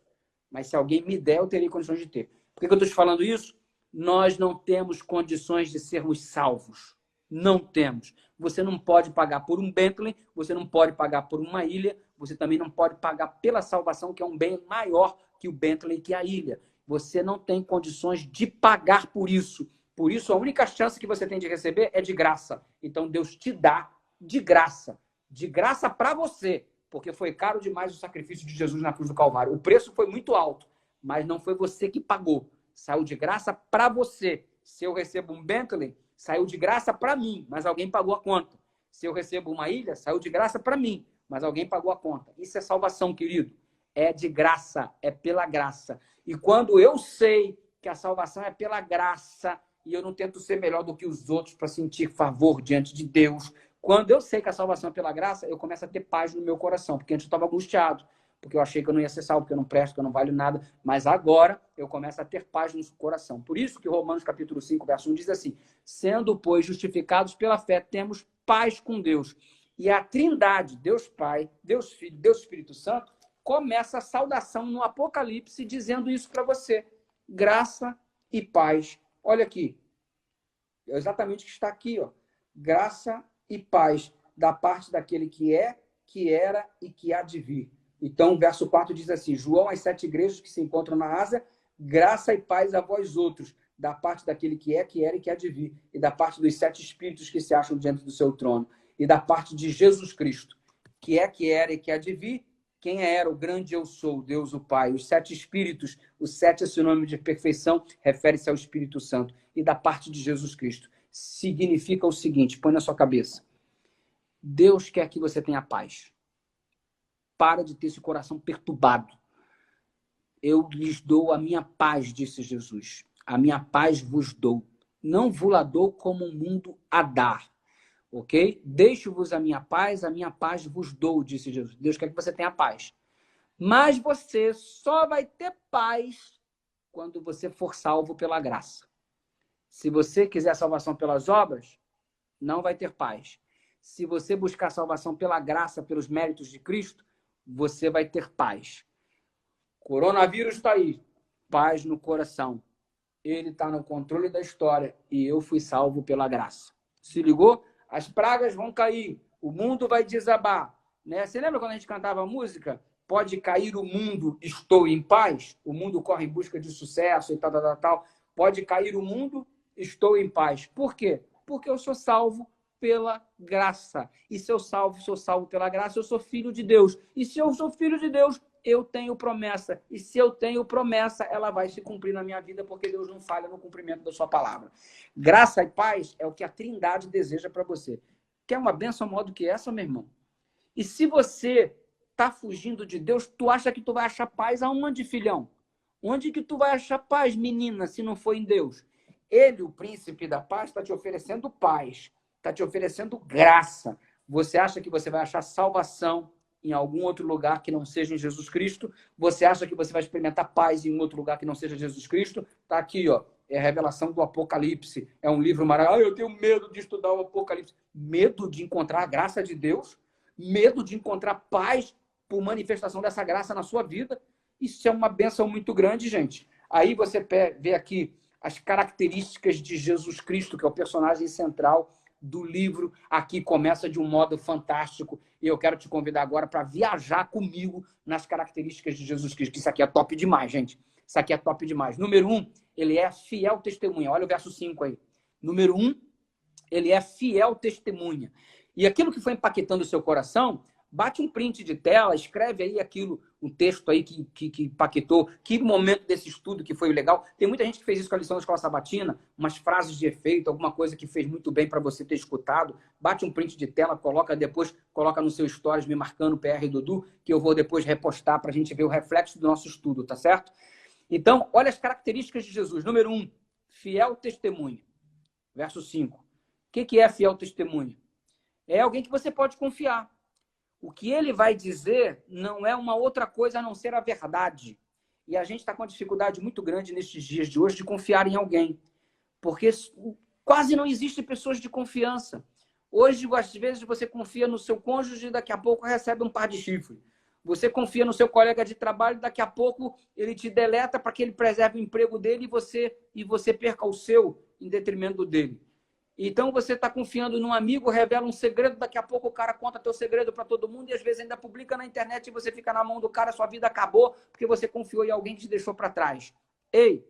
Mas se alguém me der, eu teria condições de ter. Por que eu estou te falando isso? Nós não temos condições de sermos salvos. Não temos. Você não pode pagar por um Bentley, você não pode pagar por uma ilha, você também não pode pagar pela salvação, que é um bem maior que o Bentley, que é a ilha. Você não tem condições de pagar por isso. Por isso, a única chance que você tem de receber é de graça. Então, Deus te dá de graça. De graça para você, porque foi caro demais o sacrifício de Jesus na cruz do Calvário. O preço foi muito alto, mas não foi você que pagou. saiu de graça para você. Se eu recebo um Bentley, saiu de graça para mim, mas alguém pagou a conta. Se eu recebo uma ilha, saiu de graça para mim, mas alguém pagou a conta. Isso é salvação, querido. É de graça, é pela graça. E quando eu sei que a salvação é pela graça, e eu não tento ser melhor do que os outros para sentir favor diante de Deus, quando eu sei que a salvação é pela graça, eu começo a ter paz no meu coração, porque antes eu estava angustiado, porque eu achei que eu não ia ser salvo, porque eu não presto, que eu não valho nada, mas agora eu começo a ter paz no coração. Por isso que Romanos capítulo 5, verso 1 diz assim: sendo, pois, justificados pela fé, temos paz com Deus. E a Trindade, Deus Pai, Deus Filho, Deus Espírito Santo, começa a saudação no Apocalipse dizendo isso para você. Graça e paz. Olha aqui. É exatamente o que está aqui, ó. Graça e paz da parte daquele que é, que era e que há de vir. Então, o verso 4 diz assim: João, as 7 igrejas que se encontram na Ásia, graça e paz a vós outros, da parte daquele que é, que era e que há de vir, e da parte dos 7 espíritos que se acham diante do seu trono, e da parte de Jesus Cristo, que é, que era e que há de vir. Quem era o grande eu sou, Deus o Pai. Os 7 espíritos, o 7 é sinônimo de perfeição, refere-se ao Espírito Santo. E da parte de Jesus Cristo. Significa o seguinte, põe na sua cabeça. Deus quer que você tenha paz. Para de ter esse coração perturbado. Eu lhes dou a minha paz, disse Jesus. A minha paz vos dou. Não vos la dou como o mundo a dar. Ok? Deixo-vos a minha paz vos dou, disse Jesus. Deus quer que você tenha paz. Mas você só vai ter paz quando você for salvo pela graça. Se você quiser salvação pelas obras, não vai ter paz. Se você buscar salvação pela graça, pelos méritos de Cristo, você vai ter paz. Coronavírus está aí. Paz no coração. Ele está no controle da história e eu fui salvo pela graça. Se ligou? As pragas vão cair, o mundo vai desabar. Né? Você lembra quando a gente cantava a música? Pode cair o mundo, estou em paz? O mundo corre em busca de sucesso e tal. Pode cair o mundo, estou em paz. Por quê? Porque eu sou salvo pela graça. E se eu sou salvo pela graça, eu sou filho de Deus. E se eu sou filho de Deus, eu tenho promessa. E se eu tenho promessa, ela vai se cumprir na minha vida, porque Deus não falha no cumprimento da sua palavra. Graça e paz é o que a Trindade deseja para você. Quer uma bênção maior do que essa, meu irmão? E se você está fugindo de Deus, tu acha que tu vai achar paz aonde, filhão? Onde que tu vai achar paz, menina, se não for em Deus? Ele, o príncipe da paz, está te oferecendo paz, está te oferecendo graça. Você acha que você vai achar salvação em algum outro lugar que não seja em Jesus Cristo? Você acha que você vai experimentar paz em outro lugar que não seja Jesus Cristo? Está aqui, ó. É a revelação do Apocalipse. É um livro maravilhoso. Eu tenho medo de estudar o Apocalipse. Medo de encontrar a graça de Deus? Medo de encontrar paz por manifestação dessa graça na sua vida? Isso é uma bênção muito grande, gente. Aí você vê aqui as características de Jesus Cristo, que é o personagem central do livro. Aqui começa de um modo fantástico. E eu quero te convidar agora para viajar comigo nas características de Jesus Cristo. Isso aqui é top demais, gente. Isso aqui é top demais. Número 1, ele é fiel testemunha. Olha o verso 5 aí. Número 1, ele é fiel testemunha. E aquilo que foi impactando o seu coração, bate um print de tela, escreve aí aquilo, um texto aí que impactou, que momento desse estudo que foi legal. Tem muita gente que fez isso com a lição da Escola Sabatina, umas frases de efeito, alguma coisa que fez muito bem para você ter escutado. Bate um print de tela, coloca no seu stories, me marcando PR Dudu, que eu vou depois repostar para a gente ver o reflexo do nosso estudo, tá certo? Então, olha as características de Jesus. Número 1, fiel testemunha. Verso 5. O que é fiel testemunha? É alguém que você pode confiar. O que ele vai dizer não é uma outra coisa a não ser a verdade. E a gente está com uma dificuldade muito grande nestes dias de hoje de confiar em alguém. Porque quase não existe pessoas de confiança. Hoje, às vezes, você confia no seu cônjuge e daqui a pouco recebe um par de chifre. Você confia no seu colega de trabalho, daqui a pouco ele te deleta para que ele preserve o emprego dele e você perca o seu em detrimento dele. Então você está confiando num amigo, revela um segredo, daqui a pouco o cara conta teu segredo para todo mundo e às vezes ainda publica na internet e você fica na mão do cara, sua vida acabou porque você confiou em alguém que te deixou para trás. Ei,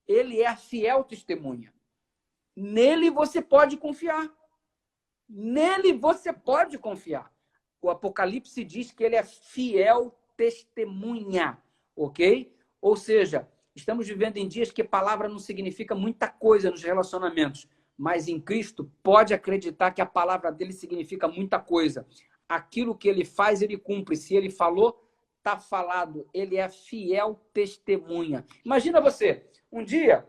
ele é a fiel testemunha. Nele você pode confiar. Nele você pode confiar. O Apocalipse diz que ele é fiel testemunha, ok? Ou seja, Estamos vivendo em dias que palavra não significa muita coisa nos relacionamentos, mas em Cristo pode acreditar que a palavra dele significa muita coisa. Aquilo que ele faz, ele cumpre. Se ele falou, está falado. Ele é fiel testemunha. Imagina você, um dia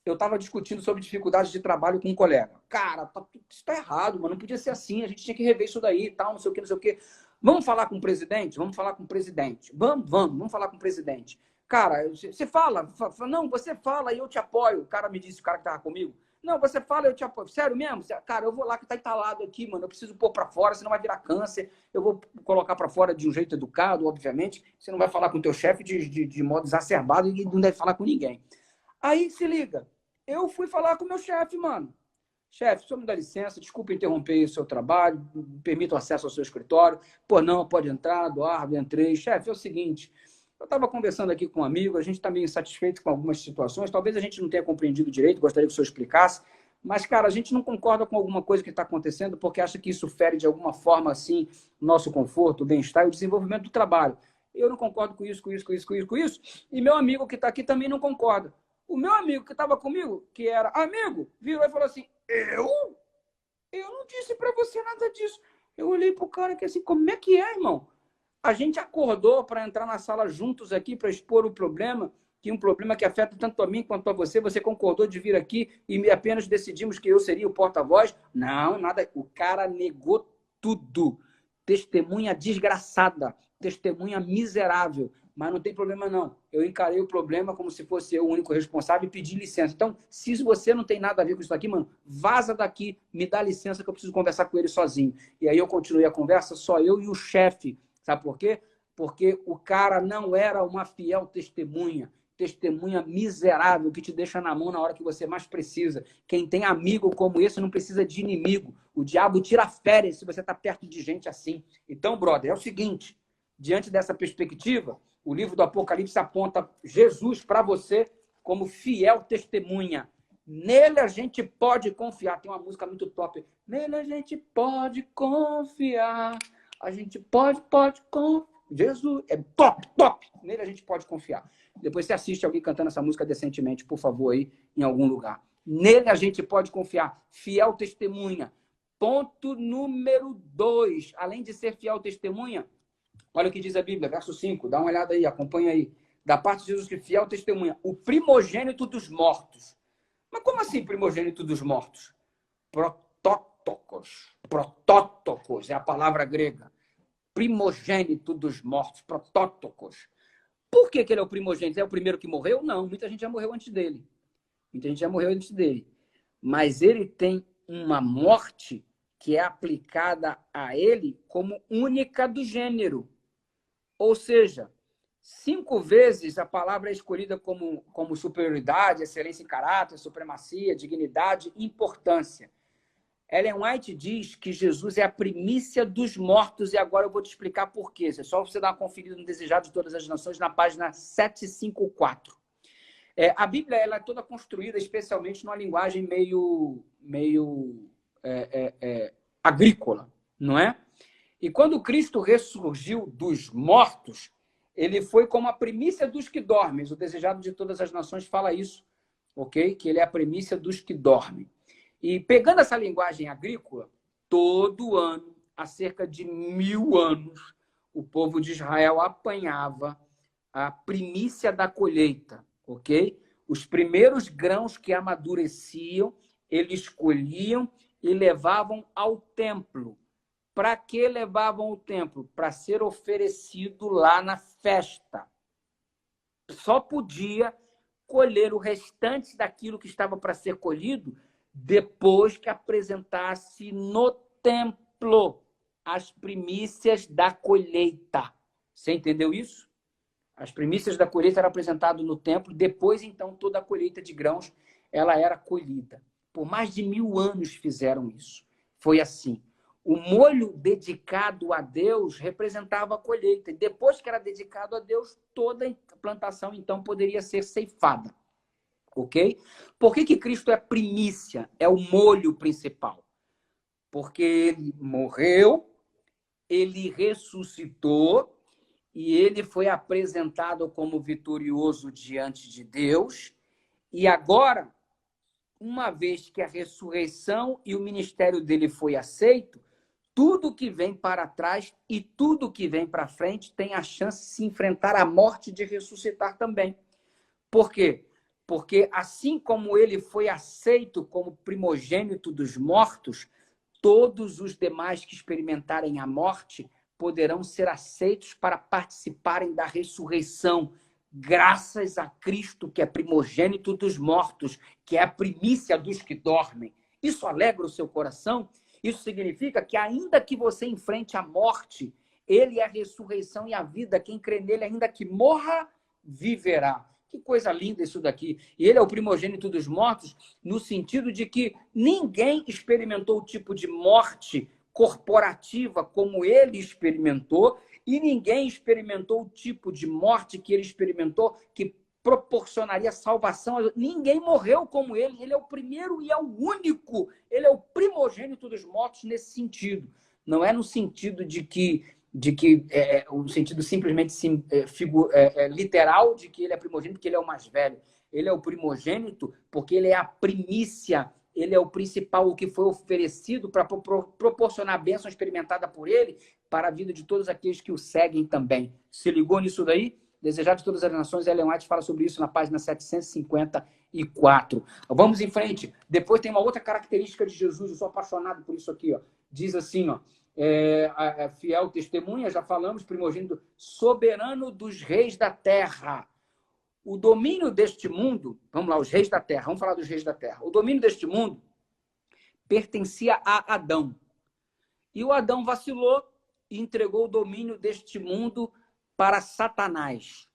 eu estava discutindo sobre dificuldades de trabalho com um colega. Cara, isso está errado, mano. Não podia ser assim. A gente tinha que rever isso daí e tal, não sei o que, não sei o que. Vamos falar com o presidente? Vamos falar com o presidente. Vamos falar com o presidente. Cara, você fala. Não, você fala e eu te apoio. O cara me disse, o cara que estava comigo. Não, você fala e eu te apoio. Sério mesmo? Cara, eu vou lá que tá entalado aqui, mano. Eu preciso pôr para fora, senão vai virar câncer. Eu vou colocar para fora de um jeito educado, obviamente. Você não vai falar com o teu chefe de modo exacerbado e não deve falar com ninguém. Aí, se liga. Eu fui falar com o meu chefe, mano. Chefe, o senhor me dá licença, desculpa interromper o seu trabalho, me permita o acesso ao seu escritório. Pô, não, pode entrar, Eduardo, entrei. Chefe, é o seguinte, eu estava conversando aqui com um amigo, a gente está meio insatisfeito com algumas situações, talvez a gente não tenha compreendido direito, gostaria que o senhor explicasse, mas, cara, a gente não concorda com alguma coisa que está acontecendo porque acha que isso fere de alguma forma, assim, o nosso conforto, o bem-estar e o desenvolvimento do trabalho. Eu não concordo com isso, e meu amigo que está aqui também não concorda. O meu amigo que estava comigo, que era amigo, virou e falou assim, eu não disse para você nada disso. Eu olhei pro cara que assim, como é que é, irmão? A gente acordou para entrar na sala juntos aqui para expor o problema, que um problema que afeta tanto a mim quanto a você. Você concordou de vir aqui e apenas decidimos que eu seria o porta-voz? Não, nada. O cara negou tudo. Testemunha desgraçada, testemunha miserável. Mas não tem problema, não. Eu encarei o problema como se fosse eu o único responsável e pedi licença. Então, se você não tem nada a ver com isso aqui, mano, vaza daqui, me dá licença que eu preciso conversar com ele sozinho. E aí eu continuei a conversa, só eu e o chefe. Sabe por quê? Porque o cara não era uma fiel testemunha. Testemunha miserável que te deixa na mão na hora que você mais precisa. Quem tem amigo como esse não precisa de inimigo. O diabo tira férias se você está perto de gente assim. Então, brother, é o seguinte, diante dessa perspectiva, o livro do Apocalipse aponta Jesus para você como fiel testemunha. Nele a gente pode confiar. Tem uma música muito top. Nele a gente pode confiar. A gente pode confiar. Jesus é top. Nele a gente pode confiar. Depois você assiste alguém cantando essa música decentemente, por favor, aí, em algum lugar. Nele a gente pode confiar. Fiel testemunha. Ponto número 2. Além de ser fiel testemunha, olha o que diz a Bíblia, verso 5. Dá uma olhada aí, acompanha aí. Da parte de Jesus, que fiel testemunha. O primogênito dos mortos. Mas como assim primogênito dos mortos? Protótokos é a palavra grega. Primogênito dos mortos, protótokos. Por que ele é o primogênito? É o primeiro que morreu? Não, muita gente já morreu antes dele. Mas ele tem uma morte que é aplicada a ele como única do gênero. Ou seja, 5 vezes a palavra é escolhida como superioridade, excelência em caráter, supremacia, dignidade e importância. Ellen White diz que Jesus é a primícia dos mortos, e agora eu vou te explicar por quê. É só você dar uma conferida no Desejado de Todas as Nações, na página 754. A Bíblia ela é toda construída especialmente numa linguagem meio agrícola, não é? E quando Cristo ressurgiu dos mortos, ele foi como a primícia dos que dormem. O Desejado de Todas as Nações fala isso, ok? Que ele é a primícia dos que dormem. E pegando essa linguagem agrícola, todo ano, há cerca de 1000 anos, o povo de Israel apanhava a primícia da colheita, ok? Os primeiros grãos que amadureciam, eles colhiam e levavam ao templo. Para que levavam ao templo? Para ser oferecido lá na festa. Só podia colher o restante daquilo que estava para ser colhido depois que apresentasse no templo as primícias da colheita. Você entendeu isso? As primícias da colheita eram apresentadas no templo, depois, então, toda a colheita de grãos ela era colhida. Por mais de 1000 anos fizeram isso. Foi assim. O molho dedicado a Deus representava a colheita. E depois que era dedicado a Deus, toda a plantação, então, poderia ser ceifada. Ok? Por que Cristo é primícia? É o molho principal. Porque ele morreu, ele ressuscitou e ele foi apresentado como vitorioso diante de Deus. E agora, uma vez que a ressurreição e o ministério dele foi aceito, tudo que vem para trás e tudo que vem para frente tem a chance de se enfrentar à morte e de ressuscitar também. Por quê? Porque assim como ele foi aceito como primogênito dos mortos, todos os demais que experimentarem a morte poderão ser aceitos para participarem da ressurreição, graças a Cristo, que é primogênito dos mortos, que é a primícia dos que dormem. Isso alegra o seu coração? Isso significa que, ainda que você enfrente a morte, ele é a ressurreição e a vida. Quem crê nele, ainda que morra, viverá. Que coisa linda isso daqui. E ele é o primogênito dos mortos, no sentido de que ninguém experimentou o tipo de morte corporativa como ele experimentou, e ninguém experimentou o tipo de morte que ele experimentou, que proporcionaria salvação. Ninguém morreu como ele. Ele é o primeiro e é o único. Ele é o primogênito dos mortos nesse sentido. Não é no sentido de que o sentido simplesmente literal de que ele é primogênito, porque ele é o mais velho. Ele é o primogênito porque ele é a primícia, ele é o principal, o que foi oferecido para proporcionar a bênção experimentada por ele para a vida de todos aqueles que o seguem também. Se ligou nisso daí? Desejado de todas as nações, Ellen White fala sobre isso na página 754. Vamos em frente. Depois tem uma outra característica de Jesus, eu sou apaixonado por isso aqui, ó. Diz assim, ó, fiel testemunha, já falamos, primogênito, soberano dos reis da terra. O domínio deste mundo, vamos lá, os reis da terra, vamos falar dos reis da terra. O domínio deste mundo pertencia a Adão. E o Adão vacilou e entregou o domínio deste mundo para Satanás,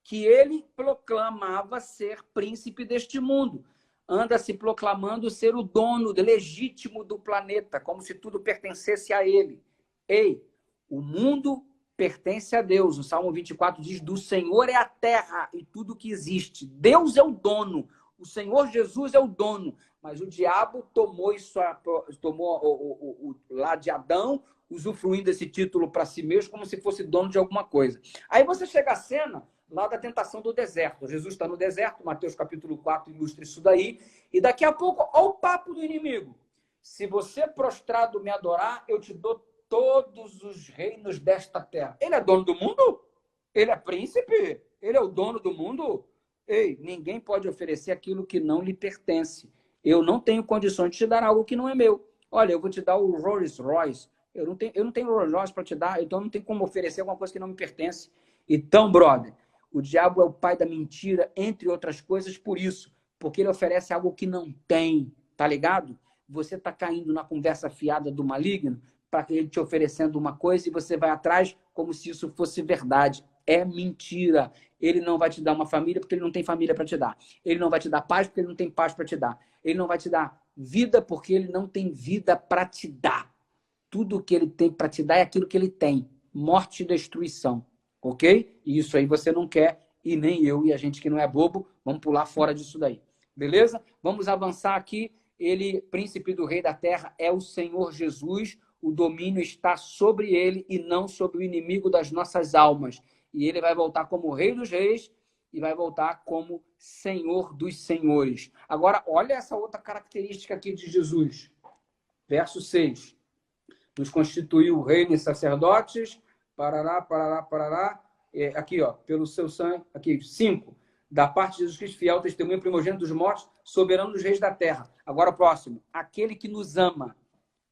que ele proclamava ser príncipe deste mundo. Anda se proclamando ser o dono legítimo do planeta, como se tudo pertencesse a ele. Ei, o mundo pertence a Deus. O Salmo 24 diz, do Senhor é a terra e tudo que existe. Deus é o dono. O Senhor Jesus é o dono. Mas o diabo tomou isso, tomou lá de Adão, usufruindo esse título para si mesmo, como se fosse dono de alguma coisa. Aí você chega à cena lá da tentação do deserto. Jesus está no deserto, Mateus capítulo 4 ilustra isso daí. E daqui a pouco, olha o papo do inimigo. Se você prostrado me adorar, eu te dou todos os reinos desta terra. Ele é dono do mundo? Ele é príncipe? Ele é o dono do mundo? Ei, ninguém pode oferecer aquilo que não lhe pertence. Eu não tenho condições de te dar algo que não é meu. Olha, eu vou te dar o Rolls Royce. Eu não tenho Rolls Royce para te dar, então não tem como oferecer alguma coisa que não me pertence. Então, brother, o diabo é o pai da mentira, entre outras coisas, por isso. Porque ele oferece algo que não tem, tá ligado? Você está caindo na conversa fiada do maligno para ele te oferecendo uma coisa e você vai atrás como se isso fosse verdade. É mentira. Ele não vai te dar uma família porque ele não tem família para te dar. Ele não vai te dar paz porque ele não tem paz para te dar. Ele não vai te dar vida porque ele não tem vida para te dar. Tudo que ele tem para te dar é aquilo que ele tem. Morte e destruição. Ok? E isso aí você não quer, e nem eu e a gente que não é bobo, vamos pular fora disso daí. Beleza? Vamos avançar aqui. Ele, príncipe do rei da terra, é o Senhor Jesus. O domínio está sobre ele e não sobre o inimigo das nossas almas. E ele vai voltar como rei dos reis e vai voltar como Senhor dos senhores. Agora, olha essa outra característica aqui de Jesus. Verso 6. Nos constituiu reino e sacerdotes, parará, parará, parará. Aqui, ó, pelo seu sangue. Aqui, 5. Da parte de Jesus Cristo, fiel, testemunha, primogênito dos mortos, soberano dos reis da terra. Agora, o próximo. Aquele que nos ama.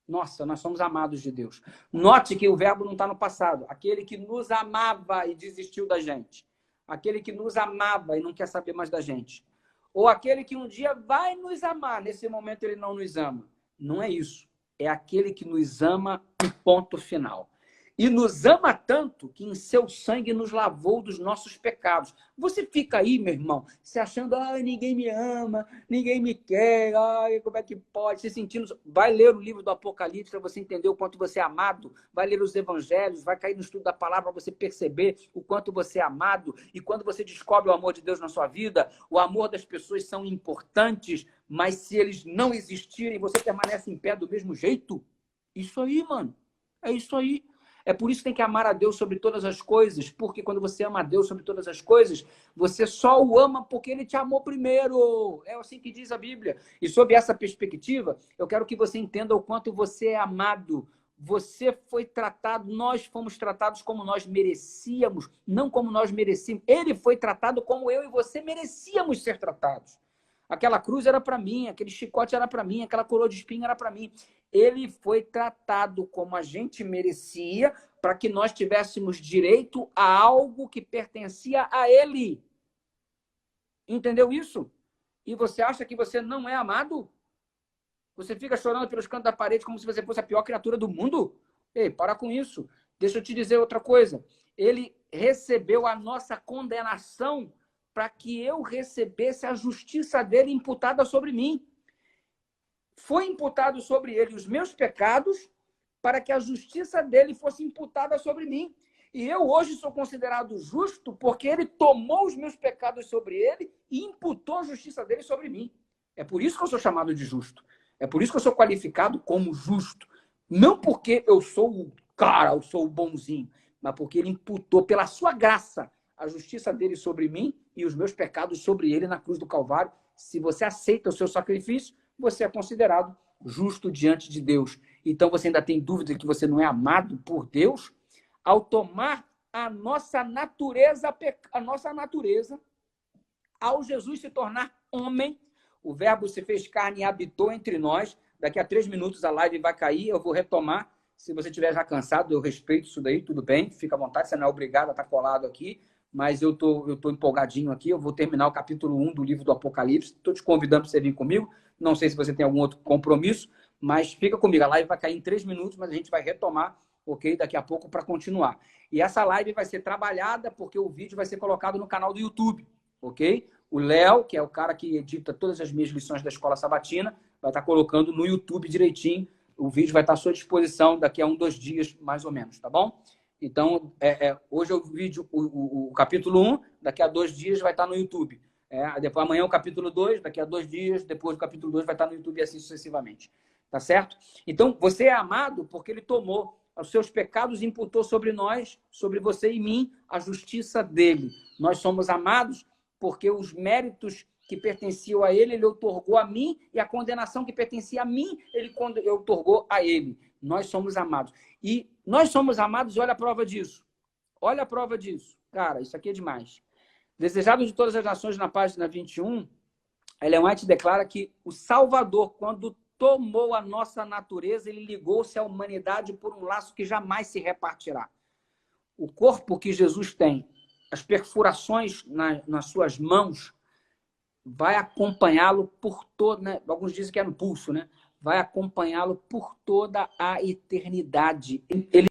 Nossa, nós somos amados de Deus. Note que o verbo não está no passado. Aquele que nos amava e desistiu da gente. Aquele que nos amava e não quer saber mais da gente. Ou aquele que um dia vai nos amar. Nesse momento ele não nos ama. Não é isso. É aquele que nos ama, ponto final. E nos ama tanto que em seu sangue nos lavou dos nossos pecados. Você fica aí, meu irmão, se achando, ninguém me ama, ninguém me quer, como é que pode? Se sentindo... Vai ler o livro do Apocalipse para você entender o quanto você é amado. Vai ler os evangelhos, vai cair no estudo da palavra para você perceber o quanto você é amado. E quando você descobre o amor de Deus na sua vida, o amor das pessoas são importantes, mas se eles não existirem, você permanece em pé do mesmo jeito. Isso aí, mano. É isso aí. É por isso que tem que amar a Deus sobre todas as coisas, porque quando você ama a Deus sobre todas as coisas, você só o ama porque ele te amou primeiro. É assim que diz a Bíblia. E sob essa perspectiva, eu quero que você entenda o quanto você é amado. Você foi tratado, nós fomos tratados como nós merecíamos, não como nós merecíamos. Ele foi tratado como eu e você merecíamos ser tratados. Aquela cruz era para mim, aquele chicote era para mim, aquela coroa de espinho era para mim. Ele foi tratado como a gente merecia, para que nós tivéssemos direito a algo que pertencia a ele. Entendeu isso? E você acha que você não é amado? Você fica chorando pelos cantos da parede como se você fosse a pior criatura do mundo? Ei, para com isso. Deixa eu te dizer outra coisa. Ele recebeu a nossa condenação para que eu recebesse a justiça dele imputada sobre mim. Foi imputado sobre ele os meus pecados para que a justiça dele fosse imputada sobre mim. E eu hoje sou considerado justo porque ele tomou os meus pecados sobre ele e imputou a justiça dele sobre mim. É por isso que eu sou chamado de justo. É por isso que eu sou qualificado como justo. Não porque eu sou o cara, eu sou o bonzinho, mas porque ele imputou pela sua graça a justiça dele sobre mim e os meus pecados sobre ele na cruz do Calvário. Se você aceita o seu sacrifício, você é considerado justo diante de Deus. Então você ainda tem dúvida que você não é amado por Deus? Ao tomar a nossa natureza, ao Jesus se tornar homem, o verbo se fez carne e habitou entre nós. Daqui a 3 minutos a live vai cair, eu vou retomar. Se você estiver já cansado, eu respeito isso daí, tudo bem, fica à vontade, você não é obrigado a estar colado aqui, mas eu tô empolgadinho aqui, eu vou terminar o capítulo 1 do livro do Apocalipse, estou te convidando para você vir comigo, não sei se você tem algum outro compromisso, mas fica comigo, a live vai cair em 3 minutos, mas a gente vai retomar, ok, daqui a pouco para continuar. E essa live vai ser trabalhada, porque o vídeo vai ser colocado no canal do YouTube, ok? O Léo, que é o cara que edita todas as minhas lições da Escola Sabatina, vai estar colocando no YouTube direitinho, o vídeo vai estar à sua disposição daqui a 1, 2 dias, mais ou menos, tá bom? Então, hoje é o vídeo, o capítulo 1, daqui a 2 dias vai estar no YouTube. Depois, amanhã o capítulo 2, daqui a 2 dias, depois do capítulo 2 vai estar no YouTube e assim sucessivamente. Tá certo? Então, você é amado porque ele tomou os seus pecados e imputou sobre nós, sobre você e mim, a justiça dele. Nós somos amados porque os méritos que pertenciam a ele, ele outorgou a mim, e a condenação que pertencia a mim, ele outorgou a ele. Nós somos amados. E nós somos amados, olha a prova disso. Olha a prova disso. Cara, isso aqui é demais. Desejado de todas as nações, na página 21, Ellen White declara que o Salvador, quando tomou a nossa natureza, ele ligou-se à humanidade por um laço que jamais se repartirá. O corpo que Jesus tem, as perfurações nas suas mãos, vai acompanhá-lo por toda, né? Alguns dizem que é no pulso, né? Vai acompanhá-lo por toda a eternidade. Ele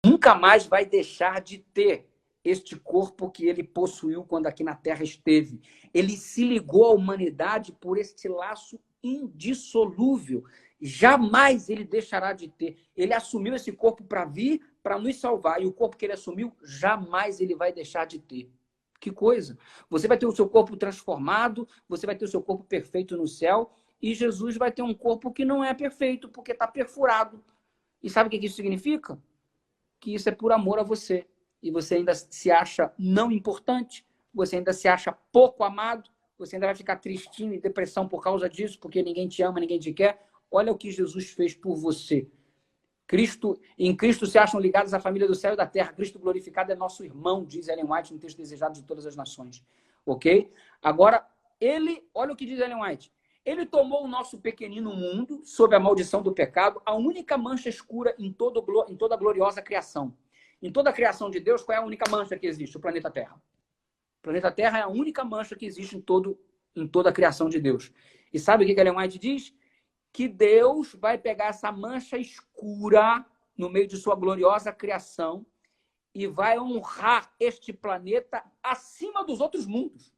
nunca mais vai deixar de ter este corpo que ele possuiu quando aqui na Terra esteve. Ele se ligou à humanidade por este laço indissolúvel. Jamais ele deixará de ter. Ele assumiu esse corpo para vir, para nos salvar. E o corpo que ele assumiu, jamais ele vai deixar de ter. Que coisa! Você vai ter o seu corpo transformado, você vai ter o seu corpo perfeito no céu, e Jesus vai ter um corpo que não é perfeito, porque está perfurado. E sabe o que isso significa? Que isso é por amor a você. E você ainda se acha não importante, você ainda se acha pouco amado, você ainda vai ficar tristinho e depressão por causa disso, porque ninguém te ama, ninguém te quer. Olha o que Jesus fez por você. Em Cristo se acham ligados à família do céu e da terra. Cristo glorificado é nosso irmão, diz Ellen White no texto Desejado de Todas as Nações. Ok? Agora, olha o que diz Ellen White. Ele tomou o nosso pequenino mundo, sob a maldição do pecado, a única mancha escura em toda a gloriosa criação. Em toda a criação de Deus, qual é a única mancha que existe? O planeta Terra. O planeta Terra é a única mancha que existe em toda a criação de Deus. E sabe o que Ellen White diz? Que Deus vai pegar essa mancha escura no meio de sua gloriosa criação e vai honrar este planeta acima dos outros mundos.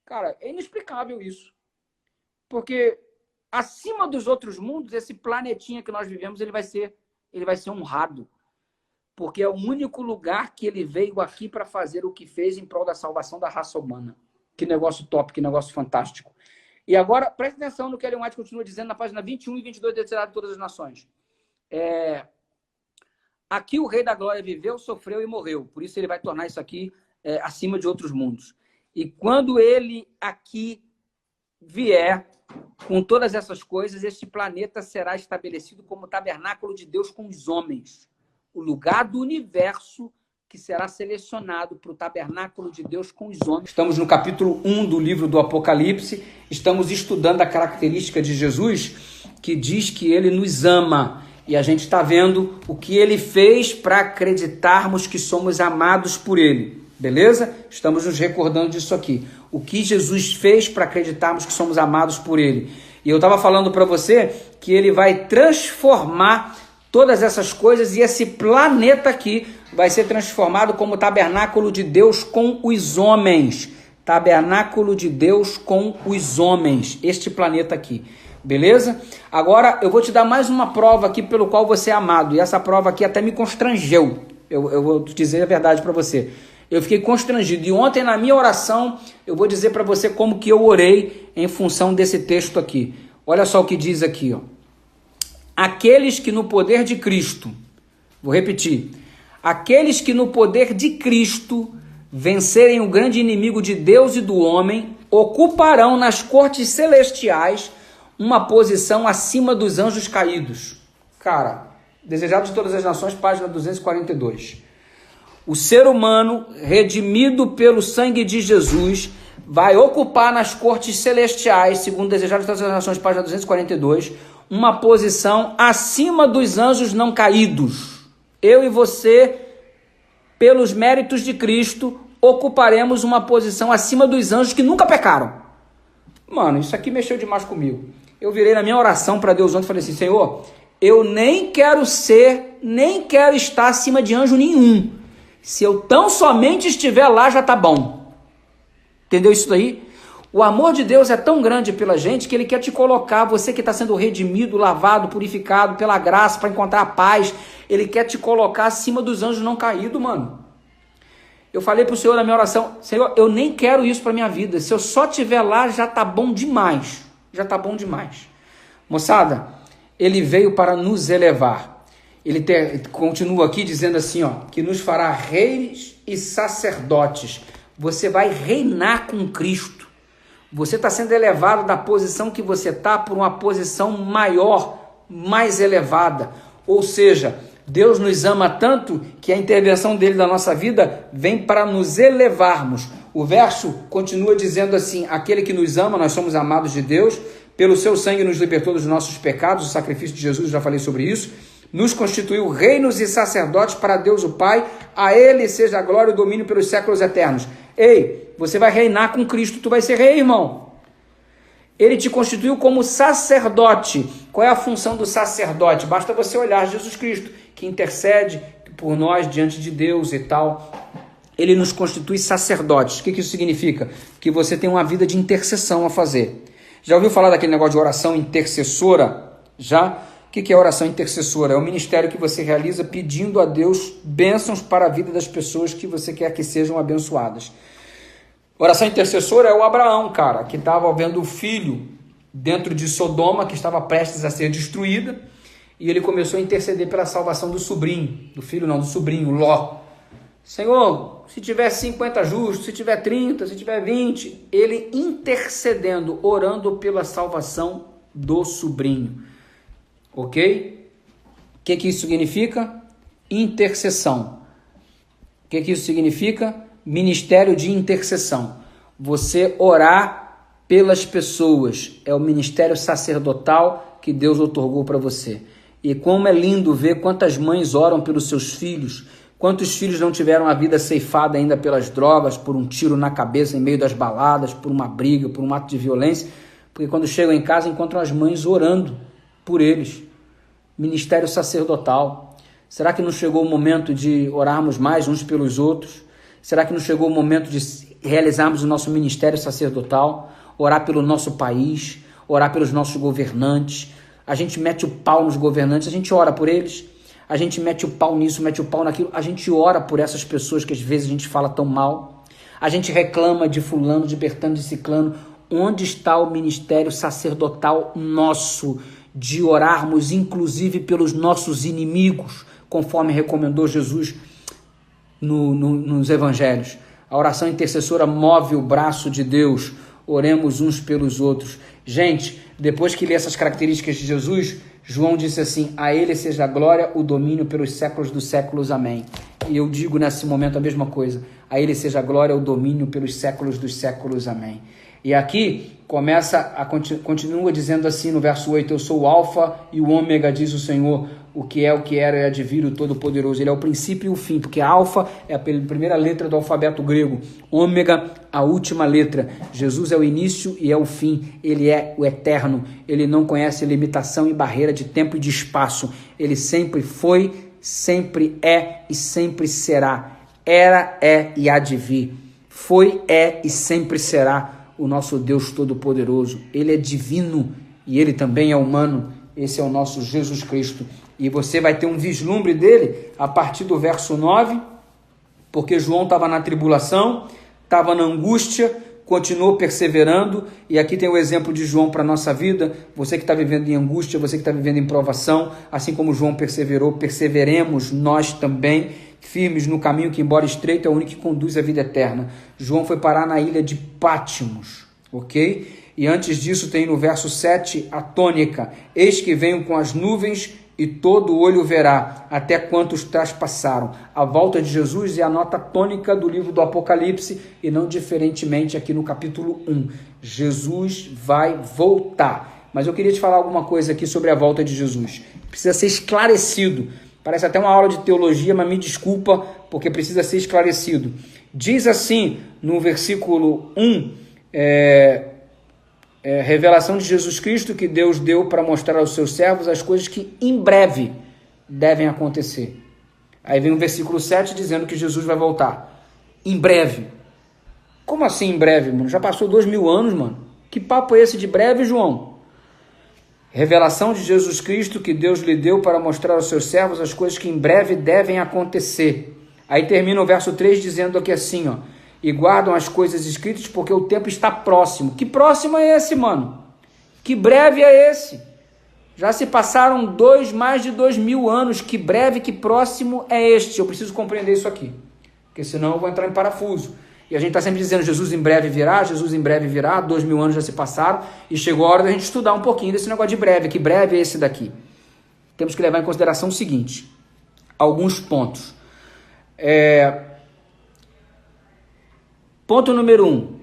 Cara, é inexplicável isso. Porque acima dos outros mundos, esse planetinha que nós vivemos, ele vai ser honrado. Porque é o único lugar que ele veio aqui para fazer o que fez em prol da salvação da raça humana. Que negócio top, que negócio fantástico. E agora, preste atenção no que Ellen White continua dizendo na página 21 e 22 do Desejado de Todas as Nações. Aqui o Rei da Glória viveu, sofreu e morreu. Por isso ele vai tornar isso aqui acima de outros mundos. E quando ele aqui vier com todas essas coisas, este planeta será estabelecido como tabernáculo de Deus com os homens. O lugar do universo que será selecionado para o tabernáculo de Deus com os homens. Estamos no capítulo 1 do livro do Apocalipse. Estamos estudando a característica de Jesus, que diz que ele nos ama. E a gente está vendo o que ele fez para acreditarmos que somos amados por ele. Beleza? Estamos nos recordando disso aqui. O que Jesus fez para acreditarmos que somos amados por ele. E eu estava falando para você que ele vai transformar todas essas coisas e esse planeta aqui vai ser transformado como tabernáculo de Deus com os homens. Tabernáculo de Deus com os homens. Este planeta aqui. Beleza? Agora eu vou te dar mais uma prova aqui pelo qual você é amado. E essa prova aqui até me constrangeu. Eu vou te dizer a verdade para você. Eu fiquei constrangido. E ontem na minha oração, eu vou dizer para você como que eu orei em função desse texto aqui. Olha só o que diz aqui, ó. Aqueles que no poder de Cristo, vou repetir, aqueles que no poder de Cristo vencerem o grande inimigo de Deus e do homem, ocuparão nas cortes celestiais uma posição acima dos anjos caídos. Cara, Desejado de Todas as Nações, página 242. O ser humano, redimido pelo sangue de Jesus, vai ocupar nas cortes celestiais, segundo Desejado de Todas as Nações, página 242, uma posição acima dos anjos não caídos. Eu e você, pelos méritos de Cristo, ocuparemos uma posição acima dos anjos que nunca pecaram. Mano, isso aqui mexeu demais comigo. Eu virei na minha oração para Deus ontem e falei assim, Senhor, eu nem quero estar acima de anjo nenhum. Se eu tão somente estiver lá, já tá bom. Entendeu isso daí? O amor de Deus é tão grande pela gente que ele quer te colocar, você que está sendo redimido, lavado, purificado pela graça para encontrar a paz, ele quer te colocar acima dos anjos não caídos, mano. Eu falei para o Senhor na minha oração, Senhor, eu nem quero isso para minha vida. Se eu só estiver lá, já tá bom demais. Já tá bom demais. Moçada, ele veio para nos elevar. Ele continua aqui dizendo assim, ó, que nos fará reis e sacerdotes. Você vai reinar com Cristo. Você está sendo elevado da posição que você está por uma posição maior, mais elevada. Ou seja, Deus nos ama tanto que a intervenção dele na nossa vida vem para nos elevarmos. O verso continua dizendo assim, aquele que nos ama, nós somos amados de Deus, pelo seu sangue nos libertou dos nossos pecados, o sacrifício de Jesus, já falei sobre isso, nos constituiu reinos e sacerdotes para Deus o Pai, a ele seja a glória e o domínio pelos séculos eternos. Ei, você vai reinar com Cristo, tu vai ser rei, irmão. Ele te constituiu como sacerdote. Qual é a função do sacerdote? Basta você olhar Jesus Cristo, que intercede por nós diante de Deus e tal. Ele nos constitui sacerdotes. O que isso significa? Que você tem uma vida de intercessão a fazer. Já ouviu falar daquele negócio de oração intercessora? Já? O que é oração intercessora? É o ministério que você realiza pedindo a Deus bênçãos para a vida das pessoas que você quer que sejam abençoadas. Oração intercessora é o Abraão, cara, que estava vendo o filho dentro de Sodoma, que estava prestes a ser destruída, e ele começou a interceder pela salvação do sobrinho, do filho não, do sobrinho, Ló. Senhor, se tiver 50 justos, se tiver 30, se tiver 20, ele intercedendo, orando pela salvação do sobrinho. Ok? O que isso significa? Intercessão. O que isso significa? Ministério de intercessão. Você orar pelas pessoas. É o ministério sacerdotal que Deus otorgou para você. E como é lindo ver quantas mães oram pelos seus filhos. Quantos filhos não tiveram a vida ceifada ainda pelas drogas, por um tiro na cabeça em meio das baladas, por uma briga, por um ato de violência. Porque quando chegam em casa encontram as mães orando por eles. Ministério sacerdotal. Será que não chegou o momento de orarmos mais uns pelos outros? Será que não chegou o momento de realizarmos o nosso ministério sacerdotal? Orar pelo nosso país, orar pelos nossos governantes. A gente mete o pau nos governantes, a gente ora por eles. A gente mete o pau nisso, mete o pau naquilo. A gente ora por essas pessoas que às vezes a gente fala tão mal. A gente reclama de fulano, de Bertano, de ciclano. Onde está o ministério sacerdotal nosso de orarmos inclusive pelos nossos inimigos, conforme recomendou Jesus nos evangelhos. A oração intercessora move o braço de Deus. Oremos uns pelos outros. Gente, depois que lê essas características de Jesus, João disse assim: a ele seja a glória, o domínio pelos séculos dos séculos. Amém. E eu digo nesse momento a mesma coisa: a ele seja a glória, o domínio pelos séculos dos séculos. Amém. E aqui continua dizendo assim no verso 8: eu sou o alfa e o ômega, diz o Senhor, o que é, o que era e há de vir, o Todo-Poderoso. Ele é o princípio e o fim, porque alfa é a primeira letra do alfabeto grego, ômega a última letra. Jesus é o início e é o fim, ele é o eterno, ele não conhece limitação e barreira de tempo e de espaço, ele sempre foi, sempre é e sempre será. Era, é e há de vir. Foi, é e sempre será o nosso Deus Todo-Poderoso. Ele é divino e ele também é humano. Esse é o nosso Jesus Cristo. E você vai ter um vislumbre dele a partir do verso 9, porque João estava na tribulação, estava na angústia, continuou perseverando, e aqui tem o exemplo de João para a nossa vida. Você que está vivendo em angústia, você que está vivendo em provação, assim como João perseverou, perseveremos nós também, firmes no caminho que, embora estreito, é o único que conduz à vida eterna. João foi parar na ilha de Pátimos, ok? E antes disso tem no verso 7 a tônica: eis que venho com as nuvens e todo olho verá, até quantos traspassaram. A volta de Jesus é a nota tônica do livro do Apocalipse, e não diferentemente aqui no capítulo 1. Jesus vai voltar. Mas eu queria te falar alguma coisa aqui sobre a volta de Jesus. Precisa ser esclarecido. Parece até uma aula de teologia, mas me desculpa, porque precisa ser esclarecido. Diz assim no versículo 1, revelação de Jesus Cristo que Deus deu para mostrar aos seus servos as coisas que em breve devem acontecer. Aí vem o versículo 7 dizendo que Jesus vai voltar. Em breve. Como assim em breve, mano? Já passou 2000 anos, mano. Que papo é esse de breve, João? Revelação de Jesus Cristo que Deus lhe deu para mostrar aos seus servos as coisas que em breve devem acontecer. Aí termina o verso 3 dizendo aqui assim, ó: e guardam as coisas escritas porque o tempo está próximo. Que próximo é esse, mano? Que breve é esse? Já se passaram mais de 2000 anos. Que breve, que próximo é este? Eu preciso compreender isso aqui, porque senão eu vou entrar em parafuso. E a gente está sempre dizendo: Jesus em breve virá, Jesus em breve virá. 2000 anos já se passaram e chegou a hora da gente estudar um pouquinho desse negócio de breve. Que breve é esse daqui? Temos que levar em consideração o seguinte: alguns pontos. Ponto número 1.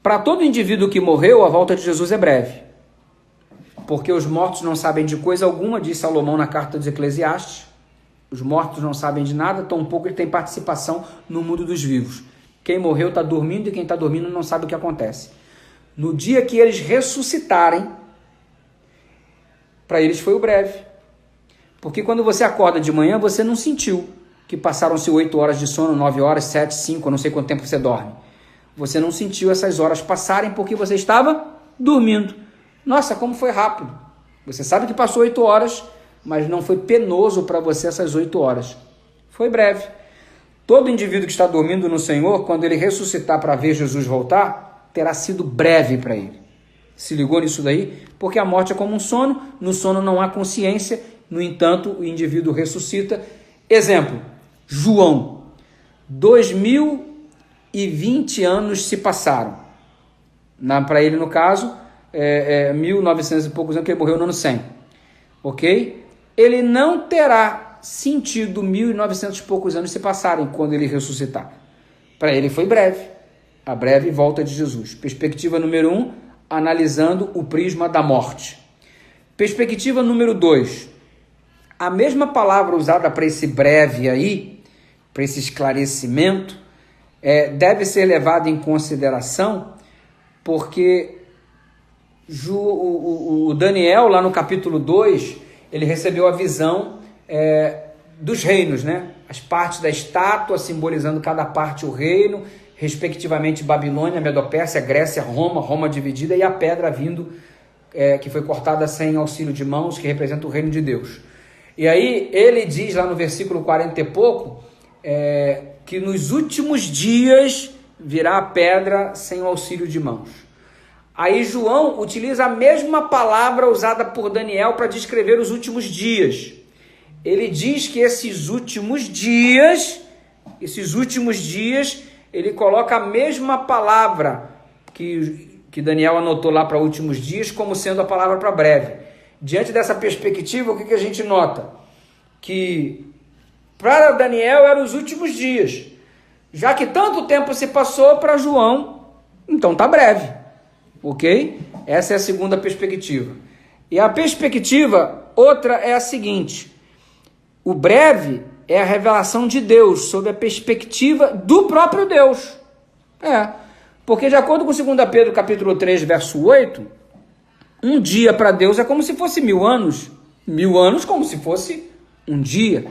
Para todo indivíduo que morreu, a volta de Jesus é breve. Porque os mortos não sabem de coisa alguma, diz Salomão na carta dos Eclesiastes. Os mortos não sabem de nada, tampouco ele tem participação no mundo dos vivos. Quem morreu está dormindo e quem está dormindo não sabe o que acontece. No dia que eles ressuscitarem, para eles foi o breve. Porque quando você acorda de manhã, você não sentiu que passaram-se 8 horas de sono, 9 horas, 7, 5, eu não sei quanto tempo você dorme. Você não sentiu essas horas passarem porque você estava dormindo. Nossa, como foi rápido. Você sabe que passou 8 horas, mas não foi penoso para você essas 8 horas. Foi breve. Todo indivíduo que está dormindo no Senhor, quando ele ressuscitar para ver Jesus voltar, terá sido breve para ele. Se ligou nisso daí? Porque a morte é como um sono, no sono não há consciência, no entanto, o indivíduo ressuscita. Exemplo, João, 2020 anos se passaram. Para ele, no caso, 1900 e poucos anos, que ele morreu no ano 100. Ok? Ele não terá sentido 1900 e poucos anos se passarem quando ele ressuscitar. Para ele foi breve. A breve volta de Jesus. Perspectiva número 1, analisando o prisma da morte. Perspectiva número 2. A mesma palavra usada para esse breve aí, para esse esclarecimento, deve ser levada em consideração, porque o Daniel, lá no capítulo 2, ele recebeu a visão dos reinos, né? As partes da estátua simbolizando cada parte o reino, respectivamente Babilônia, Medopérsia, Grécia, Roma dividida, e a pedra vindo, que foi cortada sem auxílio de mãos, que representa o reino de Deus. E aí ele diz lá no versículo 40 e pouco, que nos últimos dias virá a pedra sem o auxílio de mãos. Aí João utiliza a mesma palavra usada por Daniel para descrever os últimos dias. Ele diz que esses últimos dias, ele coloca a mesma palavra que Daniel anotou lá para últimos dias como sendo a palavra para breve. Diante dessa perspectiva, o que a gente nota? Que para Daniel eram os últimos dias. Já que tanto tempo se passou, para João, então está breve. Ok? Essa é a segunda perspectiva. E a perspectiva outra é a seguinte: o breve é a revelação de Deus sob a perspectiva do próprio Deus. Porque de acordo com 2 Pedro capítulo 3, verso 8, um dia para Deus é como se fosse 1000 anos. 1000 anos como se fosse um dia.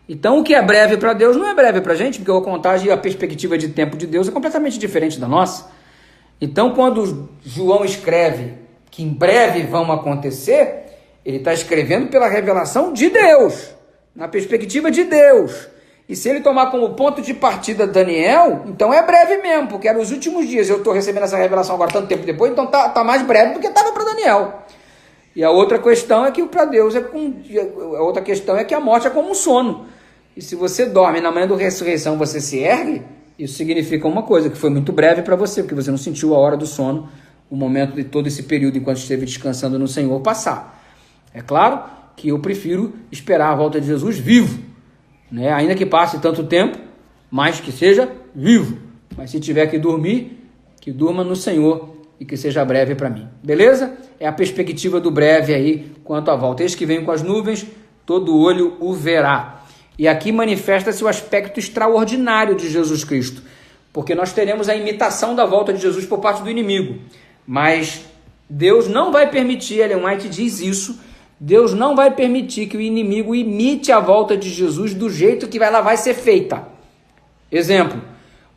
Então o que é breve para Deus não é breve para a gente, porque a contagem e a perspectiva de tempo de Deus é completamente diferente da nossa. Então quando João escreve que em breve vão acontecer, ele está escrevendo pela revelação de Deus, na perspectiva de Deus. E se ele tomar como ponto de partida Daniel, então é breve mesmo, porque eram os últimos dias. Eu estou recebendo essa revelação agora tanto tempo depois, então tá mais breve do que estava para Daniel. E a outra questão é que para Deus a outra questão é que a morte é como um sono. E se você dorme na manhã da ressurreição, você se ergue, isso significa uma coisa, que foi muito breve para você, porque você não sentiu a hora do sono, o momento de todo esse período enquanto esteve descansando no Senhor passar. É claro que eu prefiro esperar a volta de Jesus vivo, né? Ainda que passe tanto tempo, mas que seja vivo. Mas se tiver que dormir, que durma no Senhor e que seja breve para mim. Beleza? É a perspectiva do breve aí quanto à volta. Eis que vem com as nuvens, todo olho o verá. E aqui manifesta-se o aspecto extraordinário de Jesus Cristo, porque nós teremos a imitação da volta de Jesus por parte do inimigo. Mas Deus não vai permitir, Ellen White diz isso, Deus não vai permitir que o inimigo imite a volta de Jesus do jeito que ela vai ser feita. Exemplo,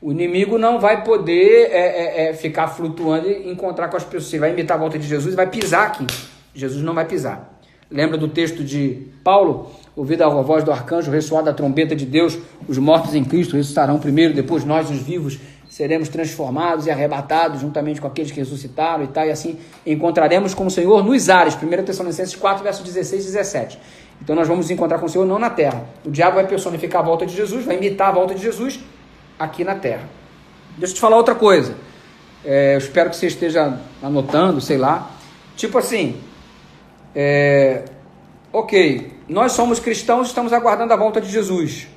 o inimigo não vai poder ficar flutuando e encontrar com as pessoas. Ele vai imitar a volta de Jesus e vai pisar aqui. Jesus não vai pisar. Lembra do texto de Paulo? Ouvida a voz do arcanjo, ressoar da trombeta de Deus, os mortos em Cristo ressuscitarão primeiro, depois nós, os vivos, seremos transformados e arrebatados juntamente com aqueles que ressuscitaram e tal, e assim encontraremos com o Senhor nos ares. 1 Tessalonicenses 4, versos 16 e 17. Então nós vamos encontrar com o Senhor não na terra. O diabo vai personificar a volta de Jesus, vai imitar a volta de Jesus aqui na terra. Deixa eu te falar outra coisa. Eu espero que você esteja anotando, sei lá. Tipo assim, ok, nós somos cristãos, estamos aguardando a volta de Jesus.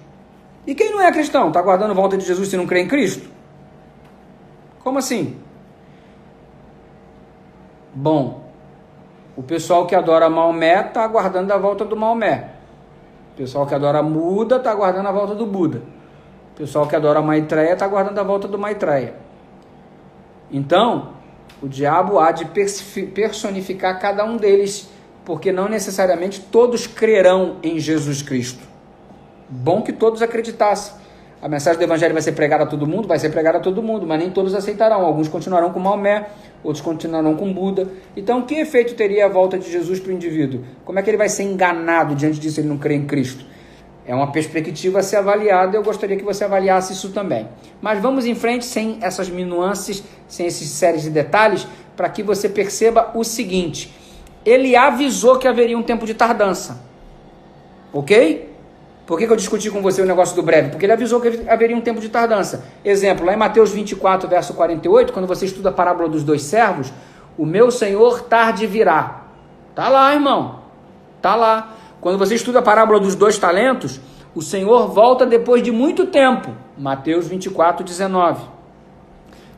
E quem não é cristão, está aguardando a volta de Jesus se não crê em Cristo? Como assim? Bom, o pessoal que adora Maomé está aguardando a volta do Maomé. O pessoal que adora Buda está aguardando a volta do Buda. O pessoal que adora Maitreya está aguardando a volta do Maitreya. Então, o diabo há de personificar cada um deles, porque não necessariamente todos crerão em Jesus Cristo. Bom que todos acreditassem. A mensagem do Evangelho vai ser pregada a todo mundo? Vai ser pregada a todo mundo, mas nem todos aceitarão. Alguns continuarão com Maomé, outros continuarão com Buda. Então, que efeito teria a volta de Jesus para o indivíduo? Como é que ele vai ser enganado diante disso, ele não crê em Cristo? É uma perspectiva a ser avaliada, eu gostaria que você avaliasse isso também. Mas vamos em frente, sem essas nuances, sem essas séries de detalhes, para que você perceba o seguinte: ele avisou que haveria um tempo de tardança. Ok? Por que eu discuti com você o negócio do breve? Porque ele avisou que haveria um tempo de tardança. Exemplo, lá em Mateus 24, verso 48, quando você estuda a parábola dos 2 servos, o meu Senhor tarde virá. Tá lá, irmão. Tá lá. Quando você estuda a parábola dos 2 talentos, o Senhor volta depois de muito tempo. Mateus 24, 19.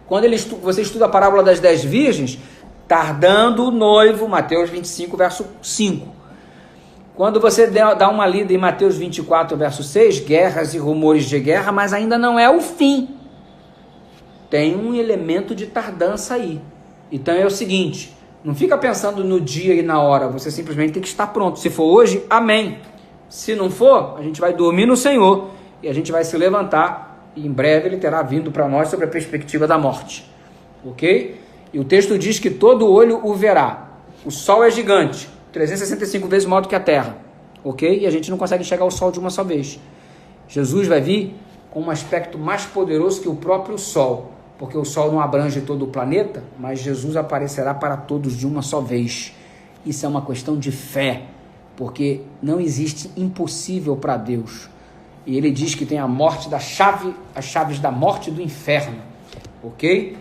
Quando você estuda a parábola das 10 virgens, tardando o noivo, Mateus 25, verso 5. Quando você dá uma lida em Mateus 24, verso 6, guerras e rumores de guerra, mas ainda não é o fim. Tem um elemento de tardança aí. Então é o seguinte, não fica pensando no dia e na hora, você simplesmente tem que estar pronto. Se for hoje, amém. Se não for, a gente vai dormir no Senhor e a gente vai se levantar e em breve ele terá vindo para nós sobre a perspectiva da morte. Ok? E o texto diz que todo olho o verá. O sol é gigante. 365 vezes maior do que a Terra, ok? E a gente não consegue enxergar o Sol de uma só vez. Jesus vai vir com um aspecto mais poderoso que o próprio Sol. porque o sol não abrange todo o planeta, mas Jesus aparecerá para todos de uma só vez. Isso é uma questão de fé, porque não existe impossível para Deus. E ele diz que tem a morte da chave, as chaves da morte e do inferno. Ok?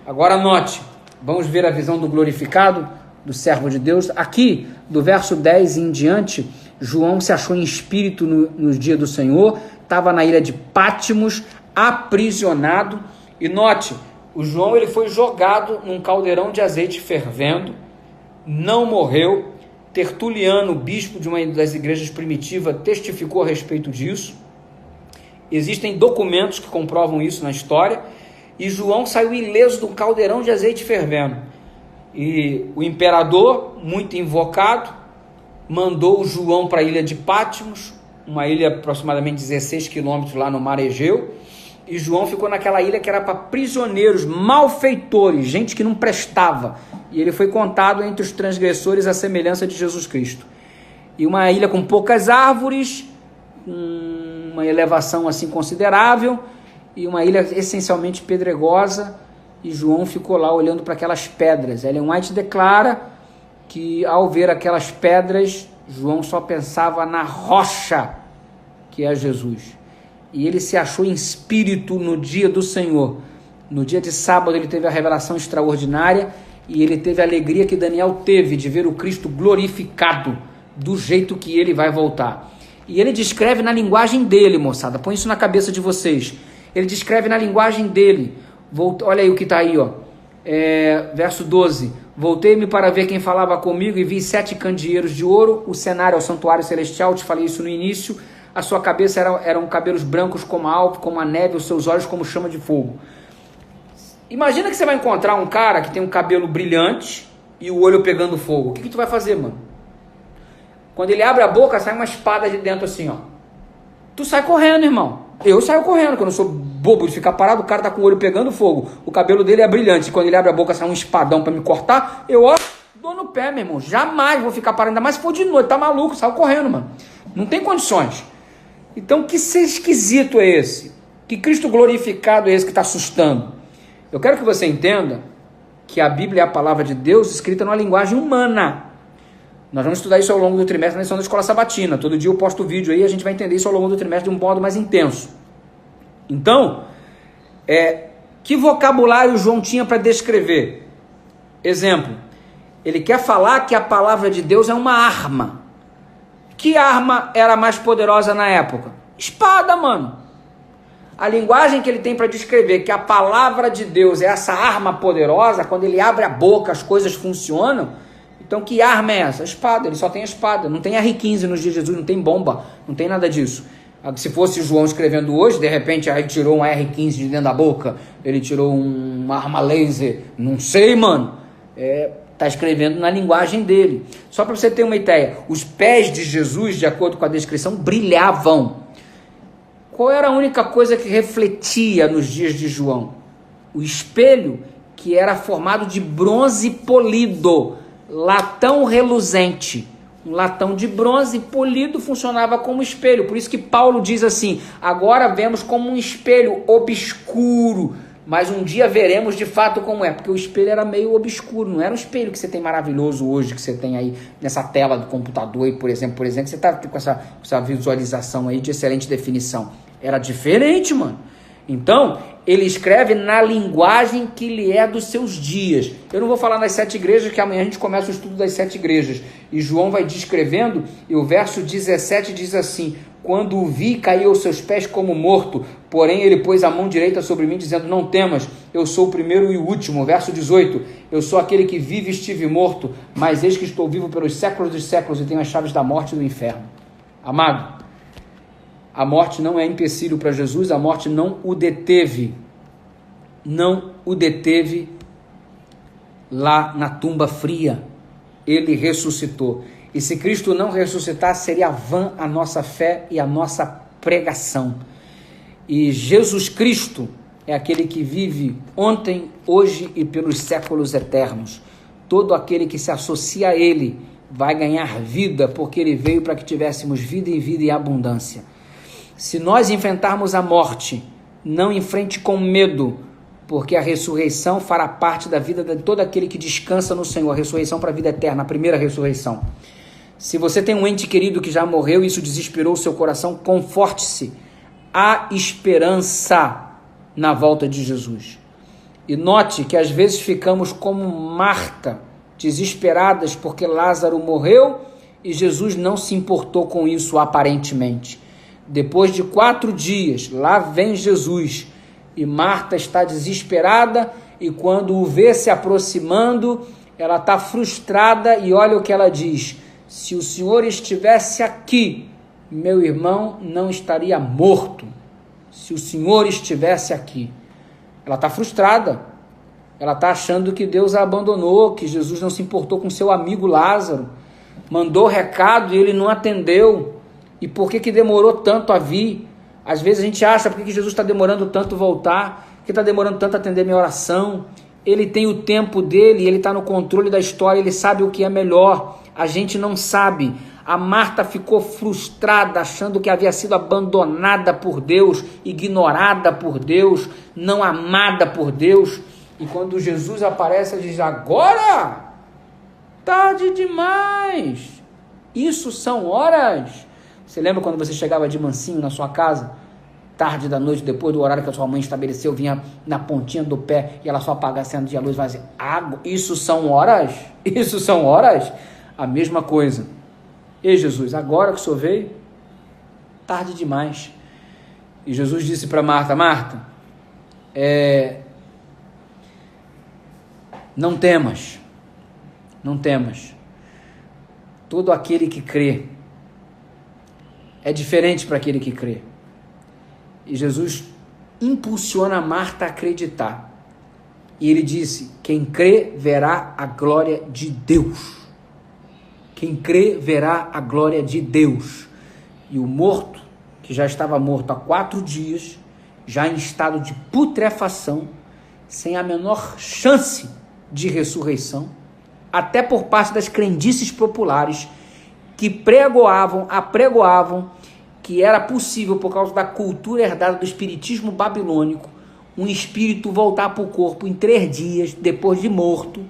Agora note, vamos ver a visão do glorificado, do servo de Deus. Aqui, do verso 10 em diante, João se achou em espírito no dia do Senhor, estava na ilha de Pátimos, aprisionado. E note, o João ele foi jogado num caldeirão de azeite fervendo, não morreu. Tertuliano, bispo de uma das igrejas primitivas, testificou a respeito disso. Existem documentos que comprovam isso na história. E João saiu ileso do caldeirão de azeite fervendo. E o imperador, muito invocado, mandou o João para a ilha de Pátimos, uma ilha aproximadamente 16 quilômetros lá no mar Egeu. E João ficou naquela ilha que era para prisioneiros, malfeitores, gente que não prestava. E ele foi contado entre os transgressores à semelhança de Jesus Cristo. E uma ilha com poucas árvores, uma elevação assim considerável, e uma ilha essencialmente pedregosa, e João ficou lá olhando para aquelas pedras. Ellen White declara que ao ver aquelas pedras, João só pensava na rocha que é Jesus. E ele se achou em espírito no dia do Senhor. No dia de sábado ele teve a revelação extraordinária, e ele teve a alegria que Daniel teve de ver o Cristo glorificado do jeito que ele vai voltar. E ele descreve na linguagem dele, moçada, põe isso na cabeça de vocês. Ele descreve na linguagem dele. Olha aí o que está aí, ó. Verso 12. Voltei-me para ver quem falava comigo e vi 7 candeeiros de ouro. O cenário é o santuário celestial, te falei isso no início. A sua cabeça eram cabelos brancos como a alva, como a neve, os seus olhos como chama de fogo. Imagina que você vai encontrar um cara que tem um cabelo brilhante e o olho pegando fogo. O que tu vai fazer, mano? Quando ele abre a boca, sai uma espada de dentro assim, ó. Tu sai correndo, irmão. Eu saio correndo, que eu não sou bobo de ficar parado. O cara tá com o olho pegando fogo. O cabelo dele é brilhante. Quando ele abre a boca, sai um espadão pra me cortar. Eu, ó, dou no pé, meu irmão. Jamais vou ficar parado. Ainda mais se for de noite. Tá maluco, saio correndo, mano. Não tem condições. Então, que ser esquisito é esse? Que Cristo glorificado é esse que está assustando? Eu quero que você entenda que a Bíblia é a palavra de Deus escrita numa linguagem humana. Nós vamos estudar isso ao longo do trimestre na lição da Escola Sabatina. Todo dia eu posto vídeo aí e a gente vai entender isso ao longo do trimestre de um modo mais intenso. Então, que vocabulário João tinha para descrever? Exemplo, ele quer falar que a palavra de Deus é uma arma. Que arma era mais poderosa na época? Espada, mano. A linguagem que ele tem para descrever que a palavra de Deus é essa arma poderosa, quando ele abre a boca as coisas funcionam. Então que arma é essa? A espada. Ele só tem a espada. Não tem R15 nos dias de Jesus, não tem bomba, não tem nada disso. Se fosse João escrevendo hoje, de repente ele tirou um R15 de dentro da boca, ele tirou uma arma laser, não sei, mano. Está escrevendo na linguagem dele. Só para você ter uma ideia, os pés de Jesus, de acordo com a descrição, brilhavam. Qual era a única coisa que refletia nos dias de João? O espelho, que era formado de bronze polido, latão reluzente. Um latão de bronze polido funcionava como espelho. Por isso que Paulo diz assim: agora vemos como um espelho obscuro, mas um dia veremos de fato como é. Porque o espelho era meio obscuro, não era um espelho que você tem maravilhoso hoje, que você tem aí nessa tela do computador, e por exemplo, você está com essa visualização aí de excelente definição. Era diferente, mano. Então, ele escreve na linguagem que lhe é dos seus dias. Eu não vou falar nas 7 igrejas, que amanhã a gente começa o estudo das 7 igrejas. E João vai descrevendo, e o verso 17 diz assim: quando o vi, caiu aos seus pés como morto, porém ele pôs a mão direita sobre mim, dizendo: não temas, eu sou o primeiro e o último. Verso 18, eu sou aquele que vive e estive morto, mas eis que estou vivo pelos séculos dos séculos e tenho as chaves da morte e do inferno. Amado, a morte não é empecilho para Jesus, a morte não o deteve. Não o deteve lá na tumba fria. Ele ressuscitou. E se Cristo não ressuscitar, seria vã a nossa fé e a nossa pregação. E Jesus Cristo é aquele que vive ontem, hoje e pelos séculos eternos. Todo aquele que se associa a Ele vai ganhar vida, porque Ele veio para que tivéssemos vida e vida em abundância. Se nós enfrentarmos a morte, não enfrente com medo, porque a ressurreição fará parte da vida de todo aquele que descansa no Senhor, a ressurreição para a vida eterna, a primeira ressurreição. Se você tem um ente querido que já morreu e isso desesperou o seu coração, conforte-se. Há esperança na volta de Jesus. E note que às vezes ficamos como Marta, desesperadas porque Lázaro morreu e Jesus não se importou com isso aparentemente. Depois de 4 dias, lá vem Jesus e Marta está desesperada e quando o vê se aproximando, ela está frustrada e olha o que ela diz: se o Senhor estivesse aqui, meu irmão não estaria morto. Se o Senhor estivesse aqui. Ela está frustrada. Ela está achando que Deus a abandonou, que Jesus não se importou com seu amigo Lázaro. Mandou recado e ele não atendeu. E por que demorou tanto a vir? Às vezes a gente acha, por que Jesus está demorando tanto voltar? Por que está demorando tanto a atender minha oração? Ele tem o tempo dele, ele está no controle da história, ele sabe o que é melhor. A gente não sabe. A Marta ficou frustrada, achando que havia sido abandonada por Deus, ignorada por Deus, não amada por Deus. E quando Jesus aparece, ela diz: agora? Tarde demais. Isso são horas. Você lembra quando você chegava de mansinho na sua casa, tarde da noite, depois do horário que a sua mãe estabeleceu, vinha na pontinha do pé e ela só apagasse a luz e fazia água? Isso são horas? Isso são horas? A mesma coisa. Ei, Jesus, agora que o Senhor veio, tarde demais. E Jesus disse para Marta: Marta, não temas, não temas. Todo aquele que crê é diferente para aquele que crê. E Jesus impulsiona Marta a acreditar. E ele disse: quem crê verá a glória de Deus. Quem crê verá a glória de Deus. E o morto, que já estava morto há 4 dias, já em estado de putrefação, sem a menor chance de ressurreição, até por parte das crendices populares que apregoavam que era possível, por causa da cultura herdada do espiritismo babilônico, um espírito voltar para o corpo em 3 dias, depois de morto.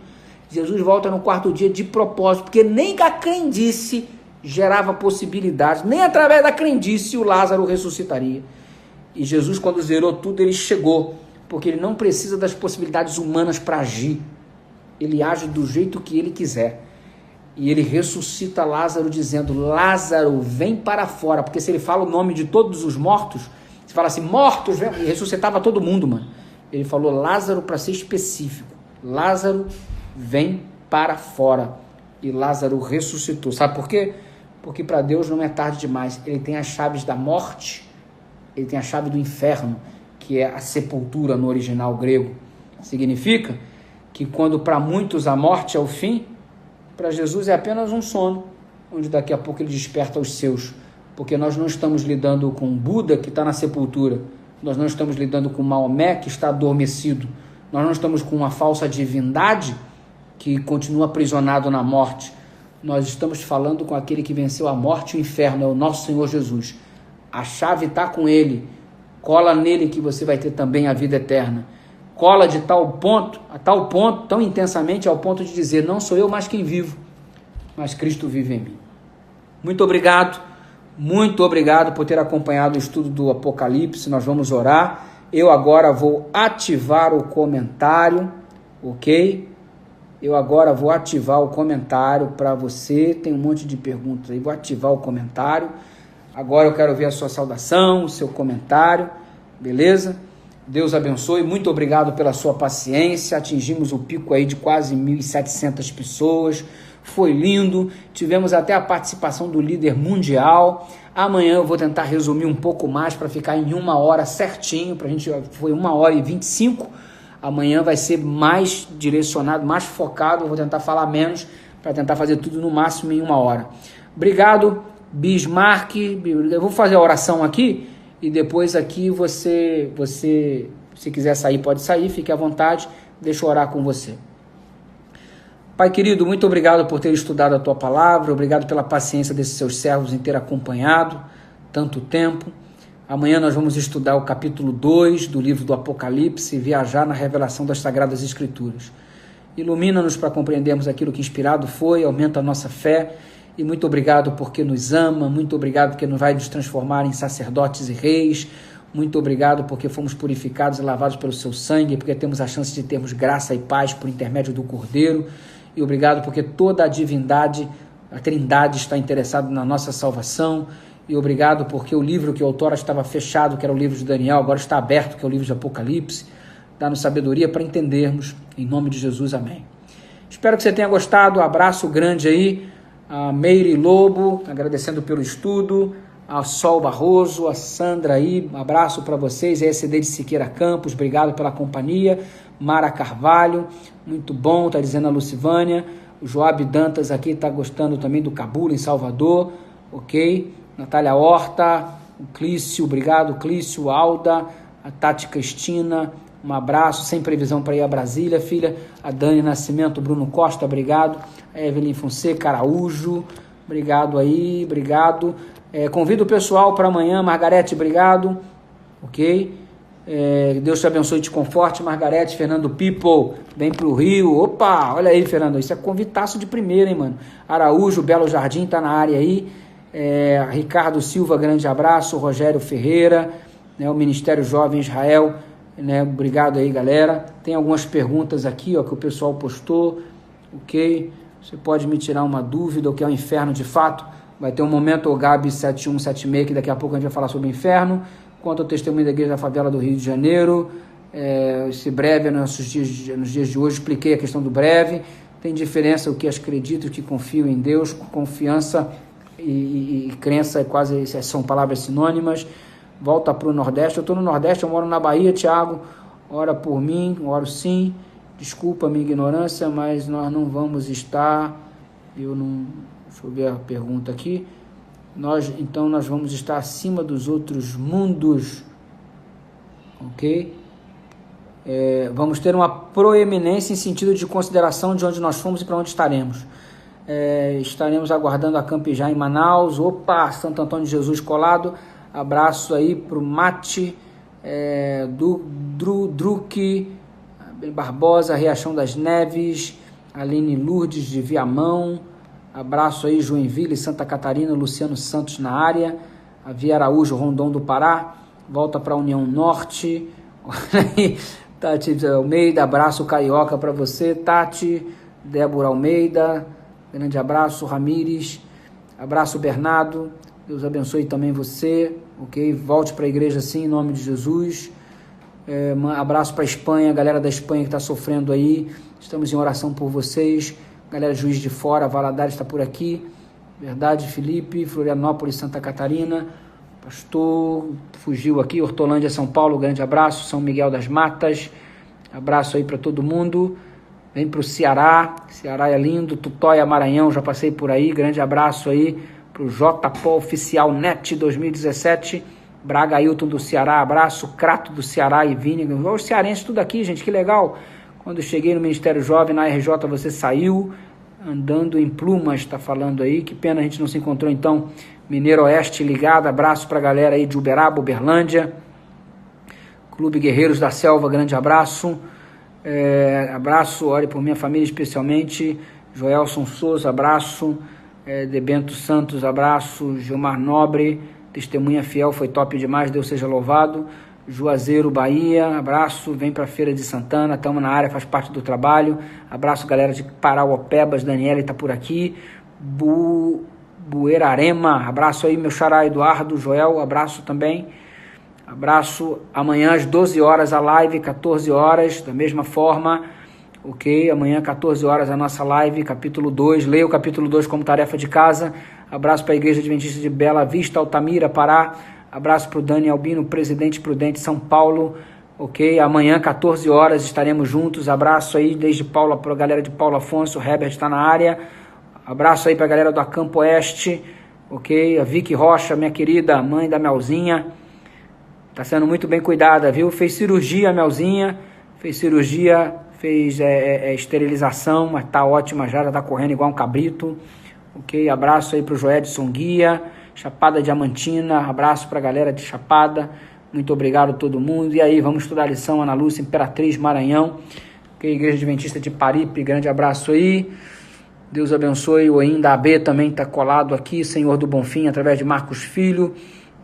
Jesus volta no 4º dia de propósito, porque nem a crendice gerava possibilidades, nem através da crendice o Lázaro ressuscitaria. E Jesus, quando zerou tudo, ele chegou, porque ele não precisa das possibilidades humanas para agir. Ele age do jeito que ele quiser. E ele ressuscita Lázaro dizendo: Lázaro, vem para fora. Porque se ele fala o nome de todos os mortos, se fala assim, mortos, vem, e ressuscitava todo mundo, mano. Ele falou Lázaro para ser específico. Lázaro, vem para fora. E Lázaro ressuscitou. Sabe por quê? Porque para Deus não é tarde demais. Ele tem as chaves da morte, ele tem a chave do inferno, que é a sepultura no original grego. Significa que quando para muitos a morte é o fim, para Jesus é apenas um sono, onde daqui a pouco ele desperta os seus. Porque nós não estamos lidando com Buda, que está na sepultura. Nós não estamos lidando com Maomé, que está adormecido. Nós não estamos com uma falsa divindade que continua aprisionado na morte. Nós estamos falando com aquele que venceu a morte e o inferno, é o nosso Senhor Jesus. A chave está com ele. Cola nele que você vai ter também a vida eterna. Cola de tal ponto, a tal ponto, tão intensamente, ao ponto de dizer: não sou eu mais quem vivo, mas Cristo vive em mim. Muito obrigado por ter acompanhado o estudo do Apocalipse. Nós vamos orar. Eu agora vou ativar o comentário, ok? Eu agora vou ativar o comentário para você. Tem um monte de perguntas aí, vou ativar o comentário. Agora eu quero ver a sua saudação, o seu comentário, beleza? Deus abençoe, muito obrigado pela sua paciência. Atingimos o pico aí de quase 1.700 pessoas, foi lindo. Tivemos até a participação do líder mundial. Amanhã eu vou tentar resumir um pouco mais para ficar em 1 hora certinho. Pra gente, foi 1h25. Amanhã vai ser mais direcionado, mais focado. Eu vou tentar falar menos para tentar fazer tudo no máximo em 1 hora. Obrigado, Bismarck. Eu vou fazer a oração aqui. E depois aqui você, se quiser sair, pode sair, fique à vontade, deixa eu orar com você. Pai querido, muito obrigado por ter estudado a Tua Palavra, obrigado pela paciência desses Seus servos em ter acompanhado tanto tempo. Amanhã nós vamos estudar o capítulo 2 do livro do Apocalipse e viajar na revelação das Sagradas Escrituras. Ilumina-nos para compreendermos aquilo que inspirado foi, aumenta a nossa fé, e muito obrigado porque nos ama, muito obrigado porque nos vai nos transformar em sacerdotes e reis, muito obrigado porque fomos purificados e lavados pelo seu sangue, porque temos a chance de termos graça e paz por intermédio do Cordeiro, e obrigado porque toda a divindade, a Trindade está interessada na nossa salvação, e obrigado porque o livro que outrora estava fechado, que era o livro de Daniel, agora está aberto, que é o livro de Apocalipse. Dá-nos sabedoria para entendermos, em nome de Jesus, amém. Espero que você tenha gostado, abraço grande aí, a Meire Lobo, agradecendo pelo estudo, a Sol Barroso, a Sandra aí, abraço para vocês, a ECD de Siqueira Campos, obrigado pela companhia, Mara Carvalho, muito bom, está dizendo a Lucivânia, o Joab Dantas aqui está gostando também do Cabula, em Salvador, ok? Natália Horta, o Clício, obrigado, Clício, Alda, a Tati Cristina, um abraço, sem previsão para ir a Brasília, filha, a Dani Nascimento, Bruno Costa, obrigado, a Evelyn Fonseca, Araújo, obrigado aí, obrigado, convido o pessoal para amanhã, Margarete, obrigado, ok, Deus te abençoe e te conforte, Margarete, Fernando People, vem pro Rio, opa, olha aí, Fernando, isso é convitaço de primeira, hein, mano, Araújo, Belo Jardim, tá na área aí, Ricardo Silva, grande abraço, Rogério Ferreira, né, o Ministério Jovem Israel, né, obrigado aí, galera. Tem algumas perguntas aqui, ó, que o pessoal postou, ok? Você pode me tirar uma dúvida, o que é o inferno de fato? Vai ter um momento, o Gabi 7176, que daqui a pouco a gente vai falar sobre o inferno, quanto ao testemunho da Igreja da Favela do Rio de Janeiro, esse breve, nos dias de hoje, expliquei a questão do breve, tem diferença o que acredito, o que confio em Deus, confiança e crença quase são palavras sinônimas. Volta para o Nordeste, eu estou no Nordeste, eu moro na Bahia, Thiago, ora por mim, oro sim, desculpa a minha ignorância, mas nós não vamos estar, deixa eu ver a pergunta aqui, então nós vamos estar acima dos outros mundos, ok? Vamos ter uma proeminência em sentido de consideração de onde nós fomos e para onde estaremos. Estaremos aguardando a Campijá em Manaus, opa, Santo Antônio de Jesus colado, abraço aí pro Mate, Druque, Barbosa, Riachão das Neves, Aline Lourdes de Viamão, abraço aí Joinville, Santa Catarina, Luciano Santos na área, a Via Araújo, Rondon do Pará, volta para a União Norte, Tati Almeida, abraço carioca para você, Tati, Débora Almeida, grande abraço, Ramires, abraço Bernardo, Deus abençoe também você, ok? Volte para a igreja sim, em nome de Jesus. Abraço para a Espanha, galera da Espanha que está sofrendo aí, estamos em oração por vocês. Galera Juiz de Fora, Valadares está por aqui, verdade, Felipe, Florianópolis, Santa Catarina, pastor, fugiu aqui, Hortolândia, São Paulo, grande abraço, São Miguel das Matas, abraço aí para todo mundo. Vem para o Ceará é lindo, Tutóia, Maranhão, já passei por aí, grande abraço aí para o JPO Oficial NET 2017, Braga Ailton do Ceará, abraço, Crato do Ceará e Vini, os cearenses tudo aqui, gente, que legal. Quando cheguei no Ministério Jovem, na RJ, você saiu andando em plumas, está falando aí, que pena a gente não se encontrou então, Mineiro Oeste ligado, abraço para a galera aí de Uberaba, Uberlândia, Clube Guerreiros da Selva, grande abraço, abraço, ore por minha família especialmente, Joelson Souza, abraço, De Bento Santos, abraço, Gilmar Nobre, testemunha fiel, foi top demais, Deus seja louvado, Juazeiro, Bahia, abraço, vem para a Feira de Santana, estamos na área, faz parte do trabalho, abraço galera de Parauapebas, Daniela está por aqui, Buerarema, abraço aí meu xará Eduardo, Joel, abraço também, abraço, amanhã às 12 horas a live, 14 horas, da mesma forma, ok, amanhã 14 horas a nossa live, capítulo 2, leia o capítulo 2 como tarefa de casa, abraço para a Igreja Adventista de Bela Vista, Altamira, Pará, abraço para o Dani Albino, Presidente Prudente, São Paulo, ok, amanhã 14 horas estaremos juntos, abraço aí desde Paula, para a galera de Paulo Afonso, o Herbert está na área, abraço aí para a galera do Acampo Oeste, ok, a Vicky Rocha, minha querida mãe da Melzinha, está sendo muito bem cuidada, viu, fez cirurgia a Melzinha, fez esterilização, mas está ótima já está correndo igual um cabrito, ok, abraço aí para o Joedson Guia, Chapada Diamantina, abraço para a galera de Chapada, muito obrigado a todo mundo. E aí, vamos estudar a lição, Ana Lúcia, Imperatriz, Maranhão, Igreja Adventista de Paripe, grande abraço aí. Deus abençoe. O Ainda AB também está colado aqui, Senhor do Bonfim, através de Marcos Filho.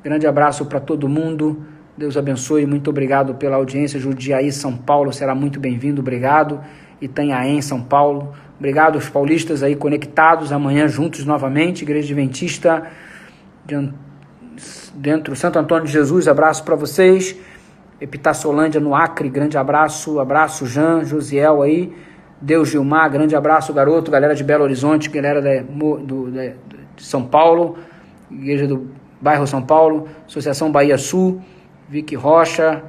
Grande abraço para todo mundo. Deus abençoe. Muito obrigado pela audiência. Jundiaí, São Paulo, será muito bem-vindo. Obrigado. Itanhaém, São Paulo. Obrigado aos paulistas aí conectados. Amanhã juntos novamente. Igreja Adventista dentro Santo Antônio de Jesus. Abraço para vocês. Epitaciolândia no Acre. Grande abraço. Abraço, Jean, Josiel aí. Deus Gilmar, grande abraço, garoto. Galera de Belo Horizonte, galera de São Paulo, Igreja do Bairro São Paulo, Associação Bahia Sul, Vicky Rocha,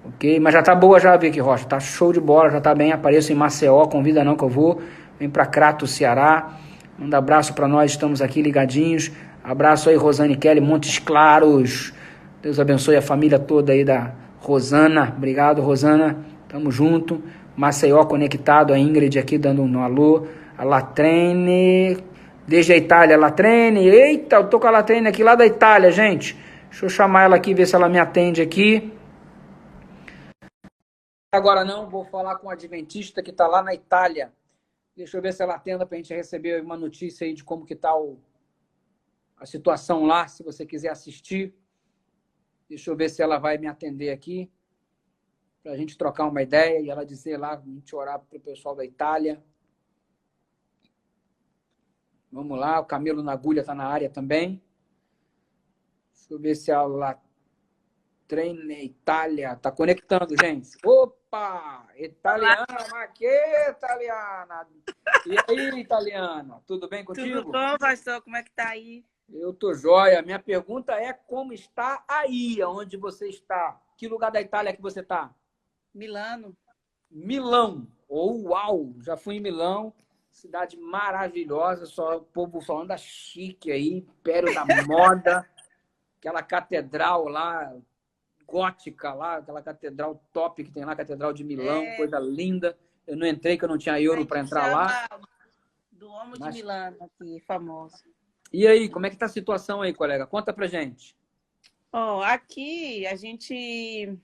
ok? Mas já tá boa já, Vicky Rocha, tá show de bola, já tá bem. Apareço em Maceió, convida não que eu vou. Vem pra Crato, Ceará. Manda abraço pra nós, estamos aqui ligadinhos. Abraço aí, Rosane Kelly, Montes Claros. Deus abençoe a família toda aí da Rosana. Obrigado, Rosana. Tamo junto. Maceió conectado, a Ingrid aqui dando um alô, a Latrene, desde a Itália, Latrene, eita, eu tô com a Latrene aqui lá da Itália, gente, deixa eu chamar ela aqui, ver se ela me atende aqui. Agora não, vou falar com a adventista que tá lá na Itália, deixa eu ver se ela atenda pra gente receber uma notícia aí de como que tá a situação lá, se você quiser assistir, deixa eu ver se ela vai me atender aqui, para a gente trocar uma ideia e ela dizer lá, a gente orar para o pessoal da Itália. Vamos lá, o Camilo na agulha está na área também. Deixa eu ver se a Latrene Itália está conectando, gente. Opa! Italiana, mas que italiana! E aí, italiana? Tudo bem contigo? Tudo bom, pastor? Como é que tá aí? Eu tô joia. Minha pergunta é como está aí, onde você está? Que lugar da Itália que você está? Milano. Milão. Oh, uau! Já fui em Milão. Cidade maravilhosa. Só o povo falando da chique aí. Império da moda. Aquela catedral lá, gótica lá. Aquela catedral top que tem lá. Catedral de Milão. Coisa linda. Eu não entrei, que eu não tinha euro para entrar lá. Do Homo de Milano, aqui, famoso. E aí, como é que tá a situação aí, colega? Conta pra gente. Ó, aqui a gente...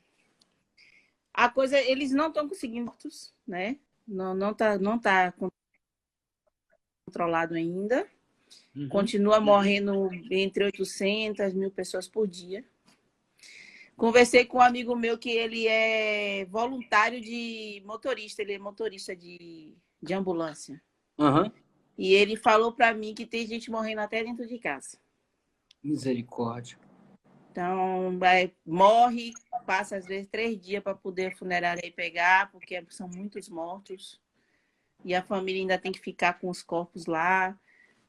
A coisa, eles não estão conseguindo, né? Não tá controlado ainda. Uhum. Continua morrendo entre 800 mil pessoas por dia. Conversei com um amigo meu que ele é voluntário de motorista. Ele é motorista de ambulância. Uhum. E ele falou para mim que tem gente morrendo até dentro de casa. Misericórdia. Então, morre, passa às vezes 3 dias para poder a funerária aí pegar, porque são muitos mortos. E a família ainda tem que ficar com os corpos lá.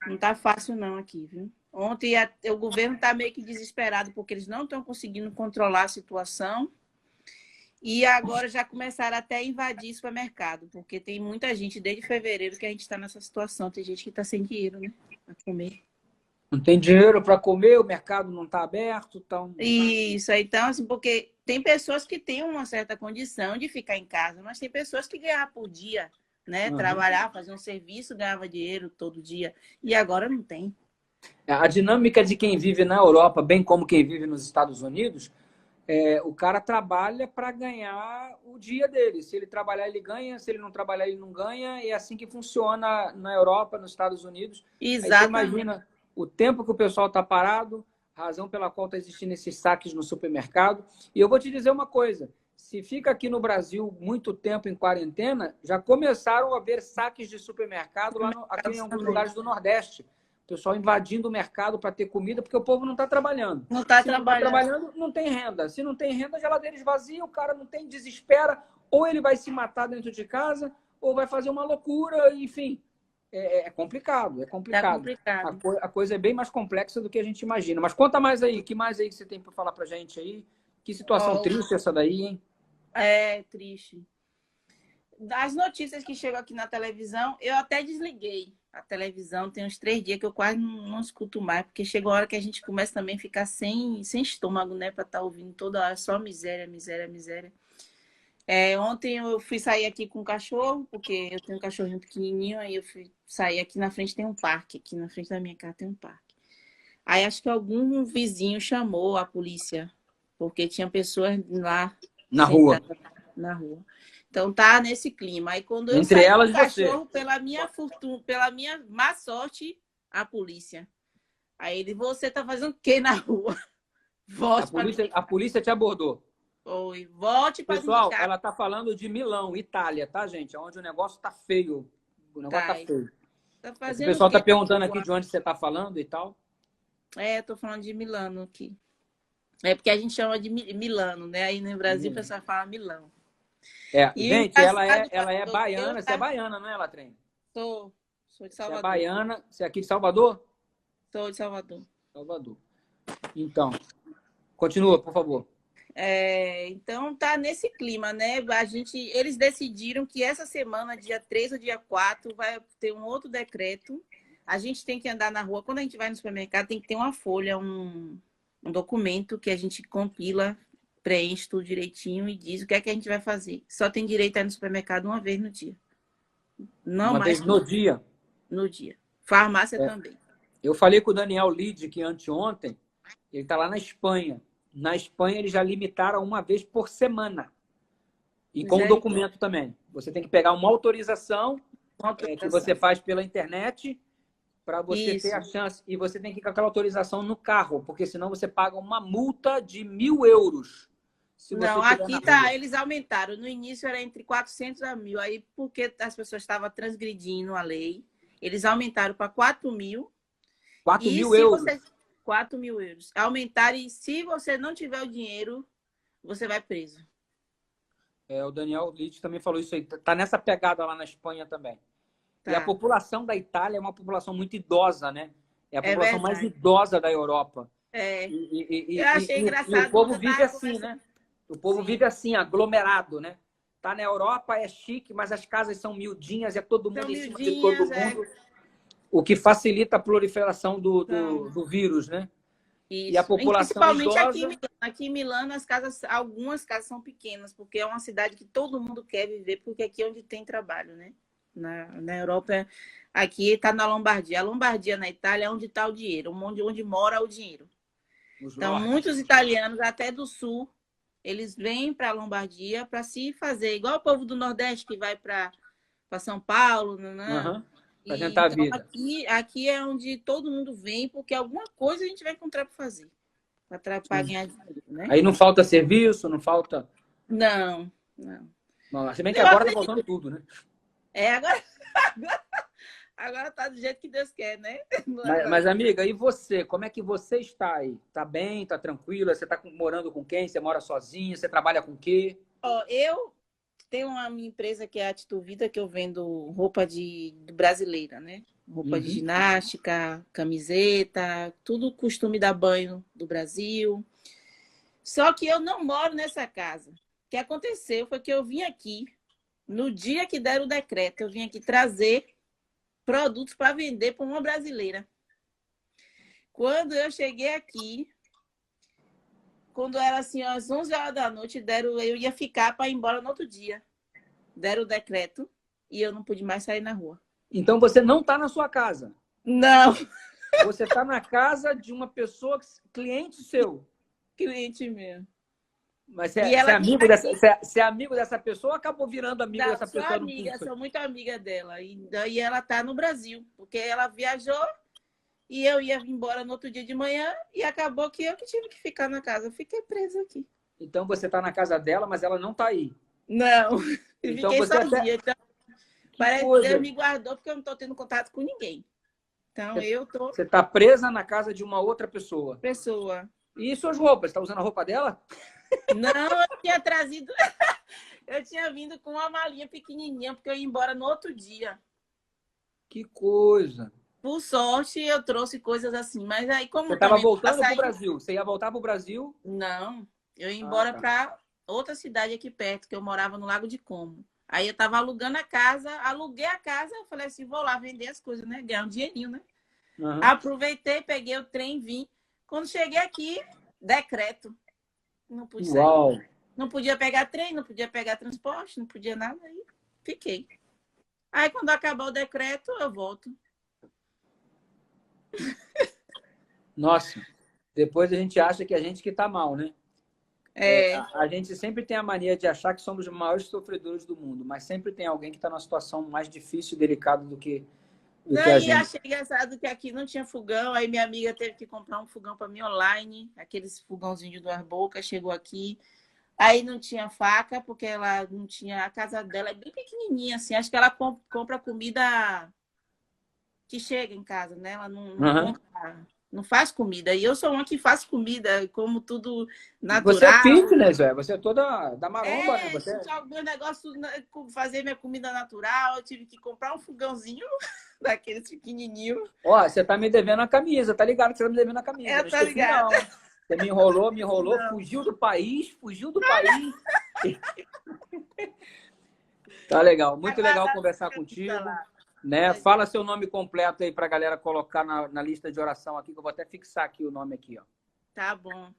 Não tá fácil não aqui, viu? Ontem o governo tá meio que desesperado, porque eles não estão conseguindo controlar a situação. E agora já começaram até a invadir supermercado, porque tem muita gente, desde fevereiro, que a gente está nessa situação. Tem gente que está sem dinheiro, né? Para comer. Não tem dinheiro para comer, o mercado não está aberto. Então... Isso, então, assim, porque tem pessoas que têm uma certa condição de ficar em casa, mas tem pessoas que ganhavam por dia, né? Uhum. Trabalhar, fazer um serviço, ganhava dinheiro todo dia. E agora não tem. A dinâmica de quem vive na Europa, bem como quem vive nos Estados Unidos, o cara trabalha para ganhar o dia dele. Se ele trabalhar, ele ganha. Se ele não trabalhar, ele não ganha. E é assim que funciona na Europa, nos Estados Unidos. Exatamente. Aí você imagina o tempo que o pessoal está parado, a razão pela qual está existindo esses saques no supermercado. E eu vou te dizer uma coisa. Se fica aqui no Brasil muito tempo em quarentena, já começaram a haver saques de supermercado aqui em alguns lugares do Nordeste. O pessoal invadindo o mercado para ter comida, porque o povo não está trabalhando. Não está trabalhando, não tem renda. Se não tem renda, a geladeira esvazia, o cara não tem, desespera. Ou ele vai se matar dentro de casa, ou vai fazer uma loucura, enfim. É complicado, é complicado. A coisa é bem mais complexa do que a gente imagina. Mas conta mais aí, o que mais aí que você tem para falar para gente aí? Que situação triste essa daí, hein? É triste. As notícias que chegam aqui na televisão, eu até desliguei a televisão. Tem uns 3 dias que eu quase não escuto mais, porque chega a hora que a gente começa também a ficar sem estômago, né? Para estar ouvindo toda hora só miséria, miséria, miséria. Ontem eu fui sair aqui com o cachorro, porque eu tenho um cachorrinho pequenininho, aí eu fui sair aqui na frente, tem um parque. Aqui na frente da minha casa tem um parque. Aí acho que algum vizinho chamou a polícia, porque tinha pessoas lá Na rua. sentadas na rua. Então tá nesse clima. Aí quando eu Entre saí com elas o e você. cachorro, pela minha fortuna, pela minha má sorte, a polícia. Aí ele, você tá fazendo o quê na rua? Volte para A polícia te abordou. Oi, volte para minha Pessoal, casa. ela tá falando de Milão, Itália, tá, gente? Onde o negócio tá feio. O negócio tá feio. Tá O fazendo pessoal o quê tá perguntando na aqui rua? de onde você tá falando e tal. Tô falando de Milano aqui. É porque a gente chama de Milano, né? Aí no Brasil o pessoal fala Milão. E Gente, ela é eu baiana. Você é já baiana, não é, Latrem? sou de Você é Salvador. baiana. Você é aqui de Salvador? Sou de Salvador. Salvador. Então, continua, por favor. Então tá nesse clima, né? Eles decidiram que essa semana, dia 3 ou dia 4, vai ter um outro decreto. A gente tem que andar na rua. Quando a gente vai no supermercado, tem que ter uma folha, um documento que a gente compila, preenche tudo direitinho e diz o que é que a gente vai fazer. Só tem direito a ir no supermercado uma vez no dia. Não Uma mais vez no dia. no dia. Farmácia também. Eu falei com o Daniel Lid que anteontem, ele está lá na Espanha. Na Espanha, eles já limitaram uma vez por semana. E com o documento também. Você tem que pegar uma autorização que você faz pela internet para você ter a chance. E você tem que ir com aquela autorização no carro, porque senão você paga uma multa de 1.000 euros. Não, aqui tá, eles aumentaram. No início era entre 400 a 1.000. Aí, porque as pessoas estavam transgredindo a lei, eles aumentaram para 4.000. 4.000 euros. 4.000 euros. Aumentaram e se você não tiver o dinheiro, você vai preso. O Daniel Litt também falou isso aí. Tá nessa pegada lá na Espanha também. Tá. E a população da Itália é uma população muito idosa, né? É a população mais verdade. idosa da Europa. Eu achei engraçado. E o povo vive assim, né? O povo vive assim, aglomerado, né? Tá na Europa, é chique, mas as casas são miudinhas, é todo mundo em cima de todo mundo. O que facilita a proliferação do vírus, né? Isso. E a população principalmente idosa... aqui em Milano, algumas casas são pequenas, porque é uma cidade que todo mundo quer viver, porque aqui é onde tem trabalho, né? Na Europa, aqui está na Lombardia. A Lombardia, na Itália, é onde está o dinheiro, onde mora o dinheiro. Então, muitos italianos, até do sul, eles vêm para a Lombardia para se fazer, igual o povo do Nordeste que vai para São Paulo, né? Para tentar a vida. Aqui é onde todo mundo vem, porque alguma coisa a gente vai encontrar para fazer, para ganhar dinheiro, né? Aí não falta serviço, não falta... Não. Se bem que agora está faltando tudo, né? Agora tá do jeito que Deus quer, né? Mas, amiga, e você? Como é que você está aí? Tá bem? Tá tranquila? Você tá morando com quem? Você mora sozinha? Você trabalha com o quê? Eu tenho uma minha empresa que é a Atituvida, que eu vendo roupa de brasileira, né? Roupa de ginástica, camiseta, tudo costume dar banho do Brasil. Só que eu não moro nessa casa. O que aconteceu foi que eu vim aqui, no dia que deram o decreto, eu vim aqui trazer produtos para vender para uma brasileira. Quando eu cheguei aqui, quando era assim, às 11 horas da noite, eu ia ficar para ir embora no outro dia. Deram o decreto e eu não pude mais sair na rua. Então você não está na sua casa? Não. Você está na casa de uma pessoa, cliente seu? Cliente meu. Mas você é amigo dessa pessoa ou acabou virando amigo dessa pessoa? Sou muito amiga dela. E ela está no Brasil, porque ela viajou e eu ia embora no outro dia de manhã e acabou que eu que tive que ficar na casa. Eu fiquei presa aqui. Então você está na casa dela, mas ela não está aí? Não. Eu então fiquei sozinha. Até... Então, parece que Deus me guardou porque eu não estou tendo contato com ninguém. Então Você está presa na casa de uma outra pessoa? E suas roupas? Está usando a roupa dela? Não, eu tinha trazido... eu tinha vindo com uma malinha pequenininha, porque eu ia embora no outro dia. Que coisa! Por sorte, eu trouxe coisas assim. Mas aí, como... Você estava voltando para o Brasil? Você ia voltar para o Brasil? Não. Eu ia embora para outra cidade aqui perto, que eu morava no Lago de Como. Aí eu estava alugando a casa, aluguei a casa, eu falei assim, vou lá vender as coisas, né? Ganhar um dinheirinho, né? Aproveitei, peguei o trem, vim. Quando cheguei aqui, decreto. Não pude sair. Não podia pegar trem, não podia pegar transporte, não podia nada. Aí fiquei. Aí quando acabar o decreto, eu volto. Nossa, depois a gente acha que a gente que está mal, né? A gente sempre tem a mania de achar que somos os maiores sofredores do mundo, mas sempre tem alguém que está numa situação mais difícil e delicada do que a E gente. achei engraçado que aqui não tinha fogão, aí minha amiga teve que comprar um fogão para mim online, aqueles fogãozinhos de 2 bocas, chegou aqui. Aí não tinha faca, porque ela não tinha. A casa dela é bem pequenininha, assim. Acho que ela compra comida que chega em casa, né? Ela não faz comida. E eu sou uma que faz comida, como tudo Você é natural. fitness, velho. Você é toda da maromba, né? Você... Meu negócio, fazer minha comida natural, eu tive que comprar um fogãozinho daqueles pequenininhos. Ó, você tá me devendo a camisa, tá ligado que você tá me devendo a camisa. Eu tô ligada. Não. Você me enrolou, não. Fugiu do país. Tá legal, muito legal conversar contigo. Né? Fala seu nome completo aí pra galera colocar na lista de oração aqui, que eu vou até fixar aqui o nome aqui, ó. Tá bom.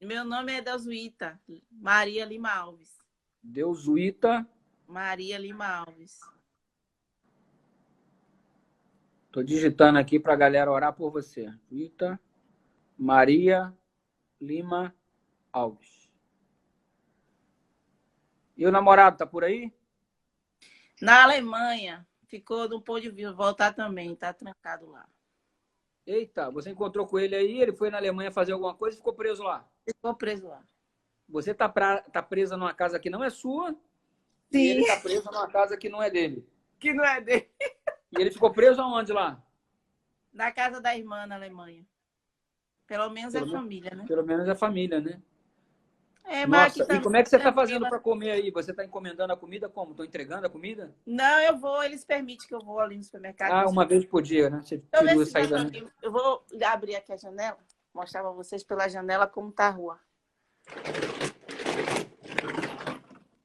Meu nome é Deusuíta Maria Lima Alves. Deusuíta Maria Lima Alves. Tô digitando aqui pra galera orar por você. Deusuíta Maria Lima Alves. E o namorado tá por aí? Na Alemanha. Ficou, não pôde voltar também. Tá trancado lá. Eita, você encontrou com ele aí, ele foi na Alemanha fazer alguma coisa e ficou preso lá. Ficou preso lá. Você tá presa numa casa que não é sua. Sim. E ele tá preso numa casa que não é dele. Que não é dele. E ele ficou preso aonde lá? Na casa da irmã na Alemanha. Pelo menos é família, né? Pelo menos é família, né? Mas nossa, e como é que você tá fazendo para comer aí? Você tá encomendando a comida como? Tô entregando a comida? Não, eu vou, eles permitem que eu vou ali no supermercado. Ah, uma vez por dia, né? Você tirou a saída, né? Eu vou abrir aqui a janela, mostrar para vocês pela janela como tá a rua.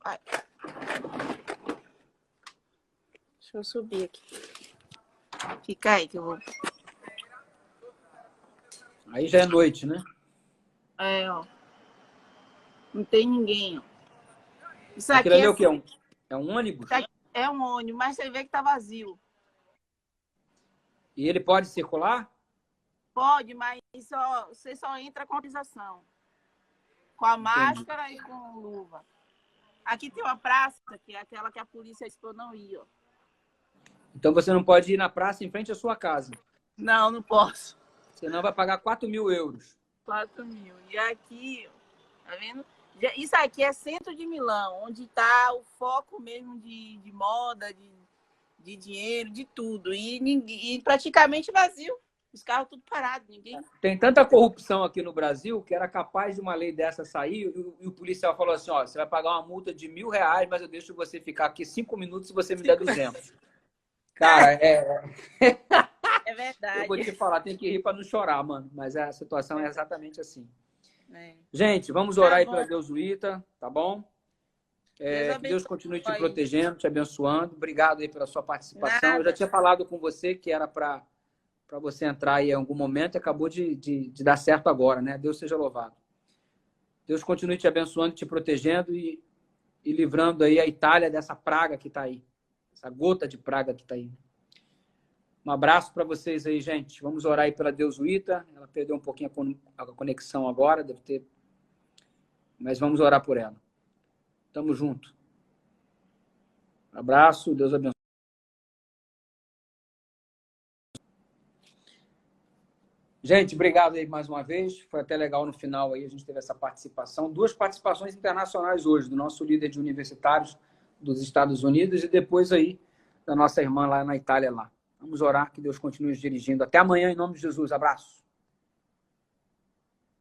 Ai. Deixa eu subir aqui. Fica aí que eu vou. Aí já é noite, né? Ó. Não tem ninguém, ó. Isso aquilo aqui ali é o quê? É um ônibus? É um ônibus, mas você vê que tá vazio. E ele pode circular? Pode, mas você só entra com autorização. Com a máscara e com luva. Aqui tem uma praça, que é aquela que a polícia disse pra eu não ir, ó. Então você não pode ir na praça em frente à sua casa? Não, não posso. Senão vai pagar 4.000 euros. 4.000. E aqui, ó, tá vendo? Isso aqui é centro de Milão, onde está o foco mesmo de moda, de dinheiro, de tudo. E praticamente vazio. Os carros tudo parados, ninguém... Tem tanta corrupção aqui no Brasil que era capaz de uma lei dessa sair e o policial falou assim, ó, você vai pagar uma multa de R$1.000, mas eu deixo você ficar aqui 5 minutos se você me der 200. Cara, É verdade. Eu vou te falar, tem que rir para não chorar, mano. Mas a situação é exatamente assim. Gente, vamos orar aí pela Deusuíta, tá bom? Que Deus continue te protegendo, te abençoando. Obrigado aí pela sua participação. Eu já tinha falado com você que era para você entrar aí em algum momento e acabou de dar certo agora, né? Deus seja louvado. Deus continue te abençoando, te protegendo e livrando aí a Itália dessa praga que está aí. Essa gota de praga que está aí. Um abraço para vocês aí, gente. Vamos orar aí pela Deusuíta. Ela perdeu um pouquinho a conexão agora, deve ter. Mas vamos orar por ela. Tamo junto. Um abraço, Deus abençoe. Gente, obrigado aí mais uma vez. Foi até legal no final aí, a gente teve essa participação. 2 participações internacionais hoje, do nosso líder de universitários dos Estados Unidos e depois aí da nossa irmã lá na Itália lá. Vamos orar, que Deus continue nos dirigindo. Até amanhã, em nome de Jesus. Abraço.